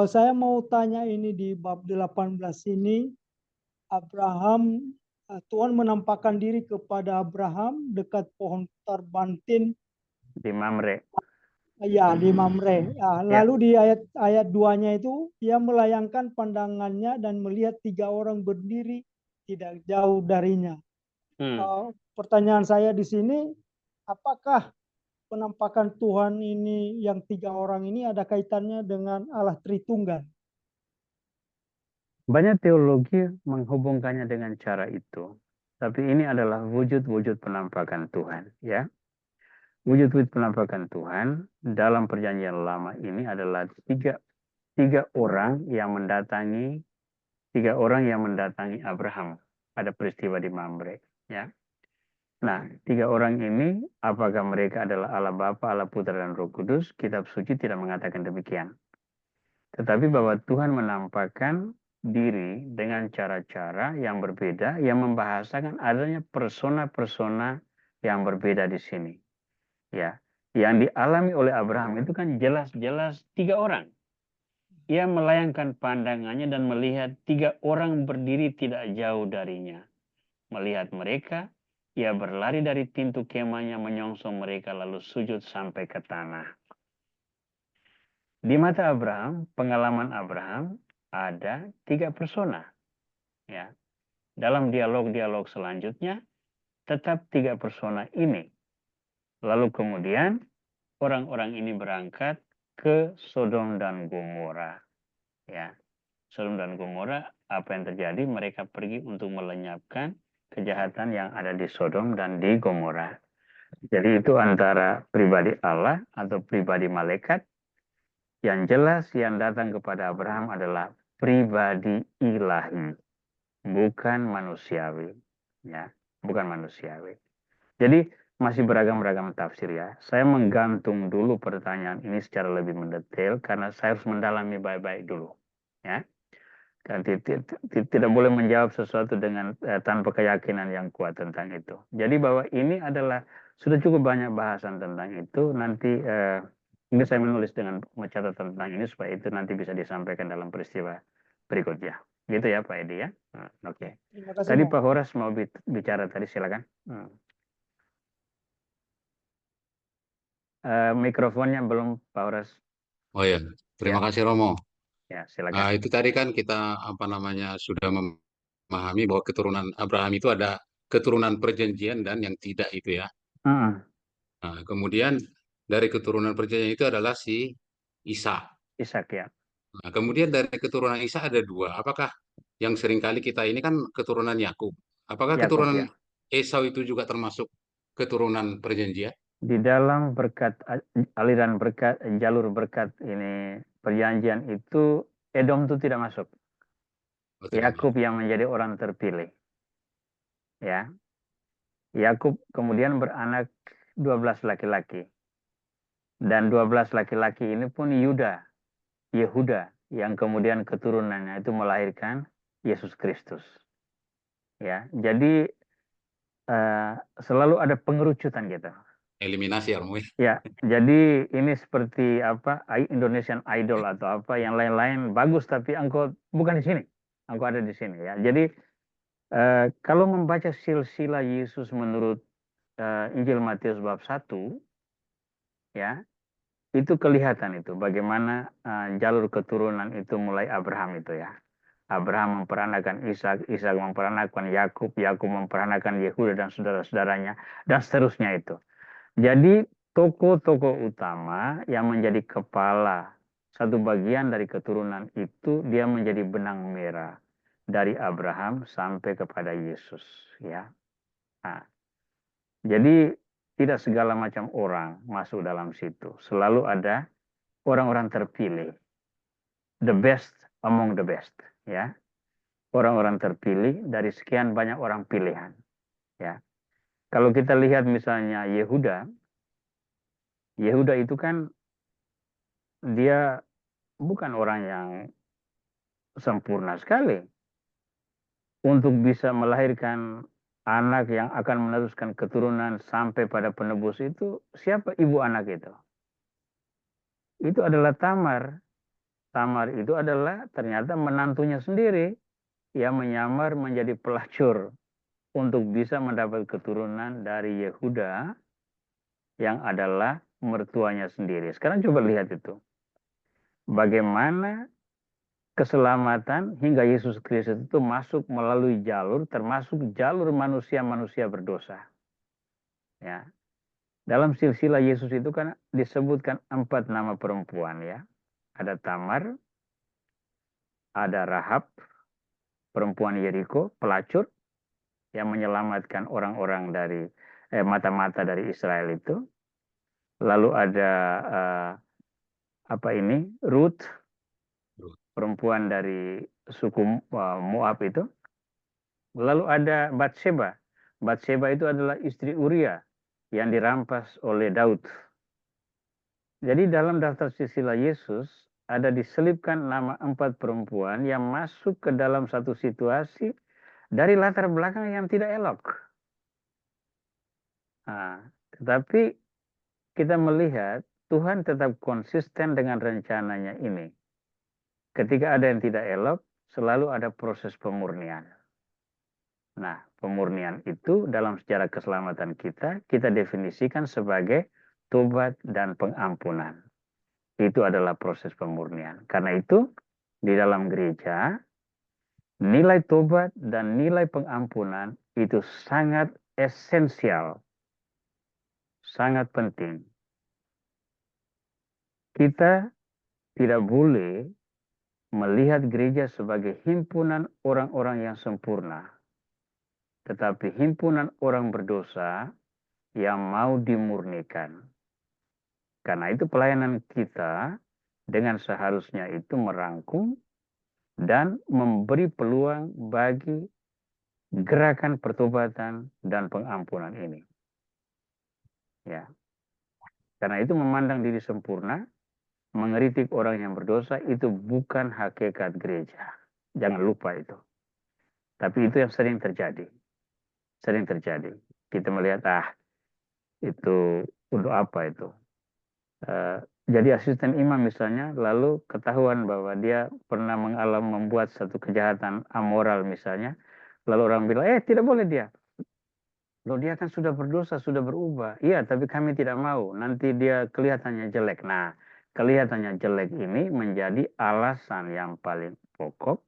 [SPEAKER 3] Saya mau tanya ini di bab 18 ini, Abraham, Tuhan menampakkan diri kepada Abraham dekat pohon terbantin,
[SPEAKER 1] Di Mamre.
[SPEAKER 3] ya, di Mamre.
[SPEAKER 1] Ya.
[SPEAKER 3] Lalu di ayat 2-nya itu, ia melayangkan pandangannya dan melihat 3 orang berdiri tidak jauh darinya. Pertanyaan saya di sini, apakah penampakan Tuhan ini yang 3 orang ini ada kaitannya dengan Allah Tritunggal?
[SPEAKER 1] Banyak teologi menghubungkannya dengan cara itu. Tapi ini adalah wujud-wujud penampakan Tuhan, ya. Wujud-wujud penampakan Tuhan dalam perjanjian lama ini adalah tiga orang yang mendatangi Abraham pada peristiwa di Mamre, ya. Nah, 3 orang ini, apakah mereka adalah Allah Bapa, Allah Putra, dan Roh Kudus? Kitab suci tidak mengatakan demikian. Tetapi bahwa Tuhan menampakkan diri dengan cara-cara yang berbeda, yang membahasakan adanya persona-persona yang berbeda di sini. Ya, yang dialami oleh Abraham itu kan jelas-jelas 3 orang. Ia melayangkan pandangannya dan melihat 3 orang berdiri tidak jauh darinya. Melihat mereka, ia berlari dari pintu kemahnya menyongsong mereka lalu sujud sampai ke tanah. Di mata Abraham, pengalaman Abraham ada 3 persona. Ya. Dalam dialog-dialog selanjutnya, tetap 3 persona ini. Lalu kemudian orang-orang ini berangkat ke Sodom dan Gomora. Ya. Sodom dan Gomora, apa yang terjadi? Mereka pergi untuk melenyapkan kejahatan yang ada di Sodom dan di Gomora. Jadi itu antara pribadi Allah atau pribadi malaikat. Yang jelas yang datang kepada Abraham adalah pribadi ilahi, bukan manusiawi. Ya, bukan manusiawi. Jadi masih beragam-ragam tafsir ya. Saya menggantung dulu pertanyaan ini secara lebih mendetail karena saya harus mendalami baik-baik dulu. Ya. Dan tidak boleh menjawab sesuatu dengan tanpa keyakinan yang kuat tentang itu. Jadi bahwa ini adalah sudah cukup banyak bahasan tentang itu. Nanti ini saya menulis dengan mencatat tentang ini supaya itu nanti bisa disampaikan dalam peristiwa berikutnya. Gitu ya Pak Edi ya. Oke.
[SPEAKER 3] Terima kasih,
[SPEAKER 1] Tadi
[SPEAKER 3] Mo.
[SPEAKER 1] Pak Horas mau bicara tadi, silakan. Mikrofonnya belum Pak Horas.
[SPEAKER 4] Oh ya, terima kasih Romo.
[SPEAKER 1] Ya, silakan.
[SPEAKER 4] Itu tadi kan kita sudah memahami bahwa keturunan Abraham itu ada keturunan perjanjian dan yang tidak itu ya. Nah, kemudian dari keturunan perjanjian itu adalah si Ishak
[SPEAKER 1] ya.
[SPEAKER 4] Nah, kemudian dari keturunan Ishak ada 2. Apakah yang seringkali kita ini kan keturunan Yakub? Apakah
[SPEAKER 1] Yakub,
[SPEAKER 4] keturunan
[SPEAKER 1] ya.
[SPEAKER 4] Esau itu juga termasuk keturunan perjanjian?
[SPEAKER 1] Di dalam berkat aliran berkat, jalur berkat ini perjanjian itu Edom itu tidak masuk. Yakub yang menjadi orang terpilih. Ya. Yakub kemudian beranak 12 laki-laki. Dan 12 laki-laki ini pun Yehuda yang kemudian keturunannya itu melahirkan Yesus Kristus. Ya, jadi selalu ada pengerucutan gitu.
[SPEAKER 4] Eliminasi ya, Romo.
[SPEAKER 1] Ya, jadi ini seperti apa Indonesian Idol atau apa yang lain-lain bagus tapi engkau bukan di sini, engkau ada di sini ya. Jadi kalau membaca silsilah Yesus menurut Injil Matius bab 1 ya, itu kelihatan itu bagaimana jalur keturunan itu mulai Abraham itu ya. Abraham memperanakan Ishak, Ishak memperanakan Yakub, Yakub memperanakan Yehuda dan saudara-saudaranya dan seterusnya itu. Jadi tokoh-tokoh utama yang menjadi kepala satu bagian dari keturunan itu dia menjadi benang merah dari Abraham sampai kepada Yesus ya. Nah, jadi tidak segala macam orang masuk dalam situ. Selalu ada orang-orang terpilih. The best among the best ya. Orang-orang terpilih dari sekian banyak orang pilihan ya. Kalau kita lihat misalnya Yehuda itu kan dia bukan orang yang sempurna sekali untuk bisa melahirkan anak yang akan meneruskan keturunan sampai pada penebus itu. Siapa ibu anak itu? Itu adalah Tamar. Tamar itu adalah ternyata menantunya sendiri yang menyamar menjadi pelacur untuk bisa mendapat keturunan dari Yehuda yang adalah mertuanya sendiri. Sekarang coba lihat itu. Bagaimana keselamatan hingga Yesus Kristus itu masuk melalui jalur, termasuk jalur manusia-manusia berdosa. Ya. Dalam silsilah Yesus itu kan disebutkan 4 nama perempuan ya. Ada Tamar, ada Rahab, perempuan Yeriko, pelacur yang menyelamatkan orang-orang dari mata-mata dari Israel itu. Lalu ada Ruth, perempuan dari suku Moab itu. Lalu ada Batseba. Batseba itu adalah istri Uria yang dirampas oleh Daud. Jadi dalam daftar silsilah Yesus ada diselipkan nama 4 perempuan yang masuk ke dalam satu situasi dari latar belakang yang tidak elok. Nah, tetapi kita melihat Tuhan tetap konsisten dengan rencananya ini. Ketika ada yang tidak elok, selalu ada proses pemurnian. Nah, pemurnian itu dalam sejarah keselamatan kita definisikan sebagai tobat dan pengampunan. Itu adalah proses pemurnian. Karena itu, di dalam gereja, nilai tobat dan nilai pengampunan itu sangat esensial, sangat penting. Kita tidak boleh melihat gereja sebagai himpunan orang-orang yang sempurna, tetapi himpunan orang berdosa yang mau dimurnikan. Karena itu pelayanan kita dengan seharusnya itu merangkum dan memberi peluang bagi gerakan pertobatan dan pengampunan ini. Ya. Karena itu memandang diri sempurna, mengeritik orang yang berdosa itu bukan hakikat gereja. Jangan lupa itu. Tapi itu yang sering terjadi. Sering terjadi. Kita melihat, itu untuk apa itu? Jadi asisten imam misalnya, lalu ketahuan bahwa dia pernah membuat satu kejahatan amoral misalnya, lalu orang bilang, tidak boleh dia. Loh dia kan sudah berdosa, sudah berubah. Iya, tapi kami tidak mau. Nanti dia kelihatannya jelek. Nah, kelihatannya jelek ini menjadi alasan yang paling pokok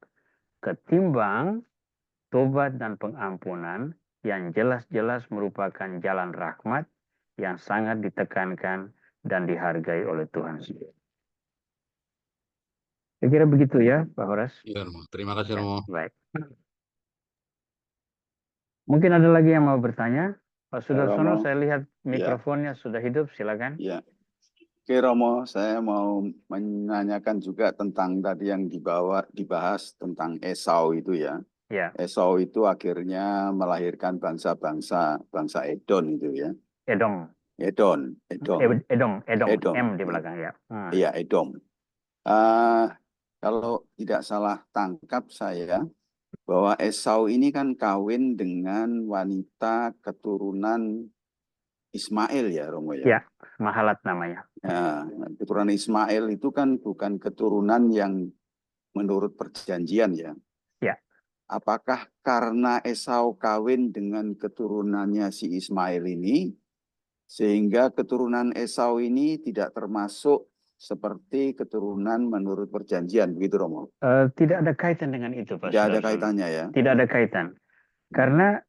[SPEAKER 1] ketimbang tobat dan pengampunan yang jelas-jelas merupakan jalan rahmat yang sangat ditekankan dan dihargai oleh Tuhan sendiri. Saya kira begitu ya, Pak Horas.
[SPEAKER 4] Iya, Romo. Terima kasih, Romo.
[SPEAKER 1] Baik. Mungkin ada lagi yang mau bertanya? Pak Sudarsono, saya lihat mikrofonnya sudah hidup, silakan.
[SPEAKER 5] Ya, Oke Romo, saya mau menanyakan juga tentang tadi yang dibahas tentang Esau itu ya.
[SPEAKER 1] Ya,
[SPEAKER 5] Esau itu akhirnya melahirkan bangsa-bangsa, bangsa Edom itu ya.
[SPEAKER 1] Edom.
[SPEAKER 5] Edom.
[SPEAKER 1] Edom, M di
[SPEAKER 5] Ya.
[SPEAKER 1] belakang ya.
[SPEAKER 5] Iya, Edom. Kalau tidak salah tangkap saya, bahwa Esau ini kan kawin dengan wanita keturunan Ismail ya, Romo ya.
[SPEAKER 1] Ya, Mahalat namanya.
[SPEAKER 5] Nah, keturunan Ismail itu kan bukan keturunan yang menurut perjanjian ya.
[SPEAKER 1] Ya.
[SPEAKER 5] Apakah karena Esau kawin dengan keturunannya si Ismail ini, sehingga keturunan Esau ini tidak termasuk seperti keturunan menurut perjanjian, begitu Romo?
[SPEAKER 1] Tidak ada kaitan dengan itu, Pak.
[SPEAKER 5] Tidak ada kaitannya ya?
[SPEAKER 1] Tidak ada kaitan. Karena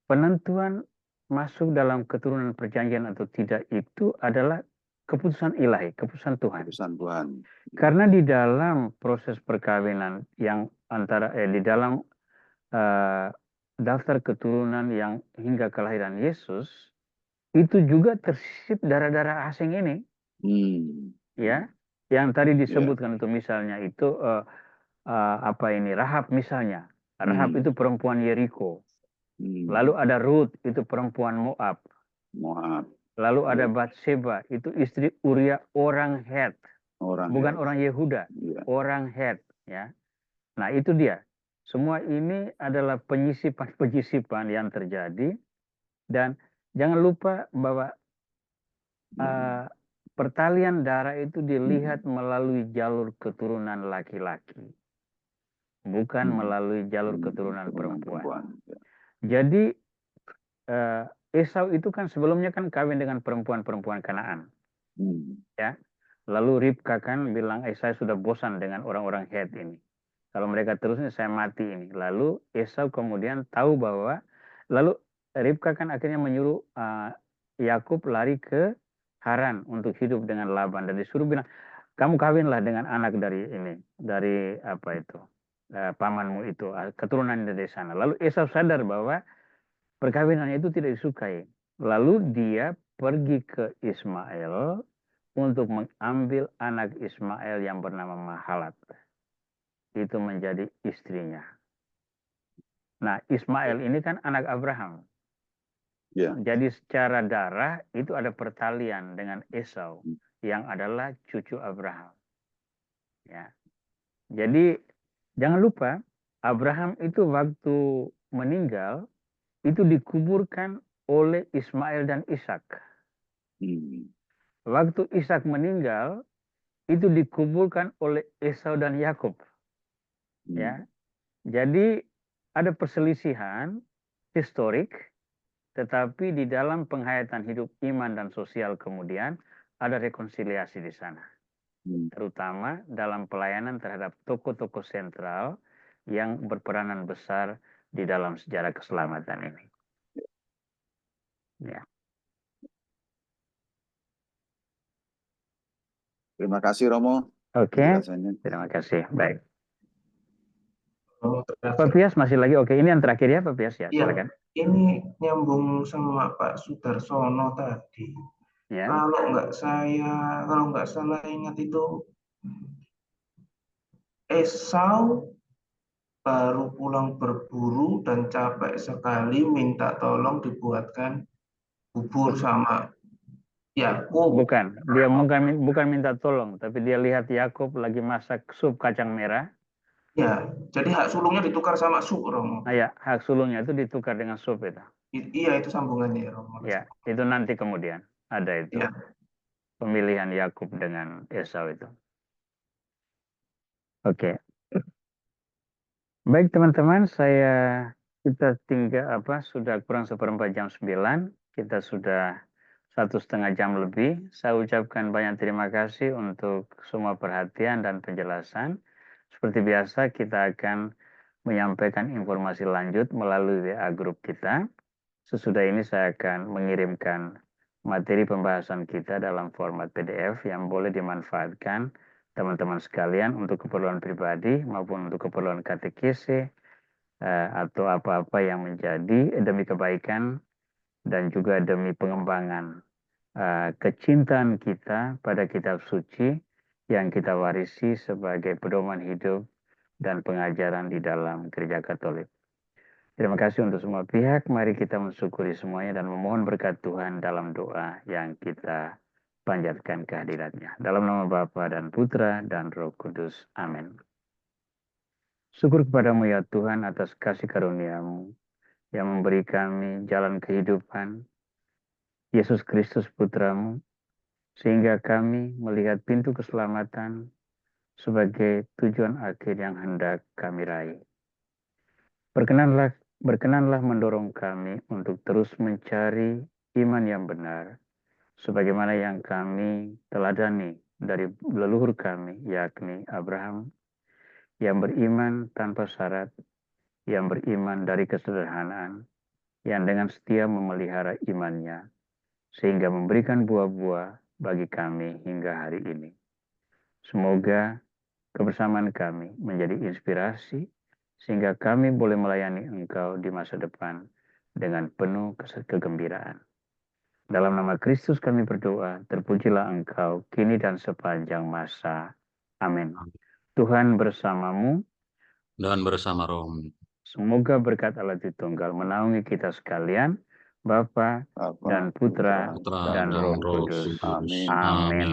[SPEAKER 1] penentuan masuk dalam keturunan perjanjian atau tidak itu adalah keputusan ilahi, keputusan Tuhan.
[SPEAKER 5] Keputusan Tuhan.
[SPEAKER 1] Karena di dalam proses perkawinan yang antara di dalam daftar keturunan yang hingga kelahiran Yesus itu juga tersisip darah-darah asing ini, ya, yang tadi disebutkan itu misalnya itu apa ini Rahab misalnya, Rahab itu perempuan Yeriko. Lalu ada Ruth, itu perempuan Moab. Lalu ada Batseba, itu istri Uria orang Het. Bukan orang Yehuda, orang Het. Ya. Nah itu dia. Semua ini adalah penyisipan-penyisipan yang terjadi. Dan jangan lupa bahwa pertalian darah itu dilihat melalui jalur keturunan laki-laki. Bukan melalui jalur keturunan perempuan. Jadi Esau itu kan sebelumnya kan kawin dengan perempuan-perempuan Kanaan. Ya. Lalu Ribka kan bilang, saya sudah bosan dengan orang-orang Het ini. Kalau mereka terusnya saya mati ini. Lalu Esau kemudian tahu bahwa, lalu Ribka kan akhirnya menyuruh Yakub lari ke Haran untuk hidup dengan Laban. Dan disuruh bilang, kamu kawinlah dengan anak dari ini, dari apa itu, pamanmu itu, keturunan dari sana. Lalu Esau sadar bahwa perkawinannya itu tidak disukai. Lalu dia pergi ke Ismail untuk mengambil anak Ismail yang bernama Mahalat. Itu menjadi istrinya. Nah, Ismail ini kan anak Abraham. Jadi secara darah itu ada pertalian dengan Esau yang adalah cucu Abraham. Ya. Jadi jangan lupa Abraham itu waktu meninggal itu dikuburkan oleh Ismail dan Ishak. Waktu Ishak meninggal itu dikuburkan oleh Esau dan Yakub. Ya. Jadi ada perselisihan historik, tetapi di dalam penghayatan hidup iman dan sosial kemudian ada rekonsiliasi di sana. Terutama dalam pelayanan terhadap tokoh-tokoh sentral yang berperanan besar di dalam sejarah keselamatan ini. Ya.
[SPEAKER 5] Terima kasih Romo.
[SPEAKER 1] Oke, terima kasih. Baik.
[SPEAKER 2] Oh,
[SPEAKER 1] Pak Pias masih lagi. Oke, ini yang terakhir ya Pak Pias ya. Silakan.
[SPEAKER 2] Ini nyambung sama Pak Sudarsono tadi.
[SPEAKER 1] Ya.
[SPEAKER 2] Kalau nggak salah ingat itu Esau baru pulang berburu dan capek sekali minta tolong dibuatkan bubur sama Yakub.
[SPEAKER 1] Bukan, dia bukan minta tolong, tapi dia lihat Yakub lagi masak sup kacang merah.
[SPEAKER 2] Ya, jadi hak sulungnya ditukar sama sup, Romo.
[SPEAKER 1] Nah, ya, hak sulungnya itu ditukar dengan sup itu.
[SPEAKER 2] Iya, itu sambungannya, Romo.
[SPEAKER 1] Ya, itu nanti kemudian ada itu. Ya. Pemilihan Yakub dengan Esau itu. Oke. Baik teman-teman, kita tinggal sudah kurang 1/4 jam 9. Kita sudah 1,5 jam lebih. Saya ucapkan banyak terima kasih untuk semua perhatian dan penjelasan. Seperti biasa kita akan menyampaikan informasi lanjut melalui WA grup kita. Sesudah ini saya akan mengirimkan materi pembahasan kita dalam format PDF yang boleh dimanfaatkan teman-teman sekalian untuk keperluan pribadi maupun untuk keperluan katekese atau apa-apa yang menjadi demi kebaikan dan juga demi pengembangan kecintaan kita pada kitab suci yang kita warisi sebagai pedoman hidup dan pengajaran di dalam Gereja Katolik. Terima kasih untuk semua pihak. Mari kita mensyukuri semuanya dan memohon berkat Tuhan dalam doa yang kita panjatkan kehadiratnya. Dalam nama Bapa dan Putra dan Roh Kudus. Amin. Syukur kepadamu ya Tuhan atas kasih karunia-Mu yang memberi kami jalan kehidupan, Yesus Kristus Putra-Mu, sehingga kami melihat pintu keselamatan sebagai tujuan akhir yang hendak kami raih. Berkenanlah mendorong kami untuk terus mencari iman yang benar, sebagaimana yang kami teladani dari leluhur kami, yakni Abraham, yang beriman tanpa syarat, yang beriman dari kesederhanaan, yang dengan setia memelihara imannya, sehingga memberikan buah-buah bagi kami hingga hari ini. Semoga kebersamaan kami menjadi inspirasi, sehingga kami boleh melayani Engkau di masa depan dengan penuh kegembiraan. Dalam nama Kristus kami berdoa, terpujilah Engkau kini dan sepanjang masa. Amin. Tuhan bersamamu
[SPEAKER 4] Dan bersama roh.
[SPEAKER 1] Semoga berkat Allah Tritunggal menaungi kita sekalian, Bapa dan Putra dan Roh Kudus.
[SPEAKER 5] Amin.
[SPEAKER 1] Amin.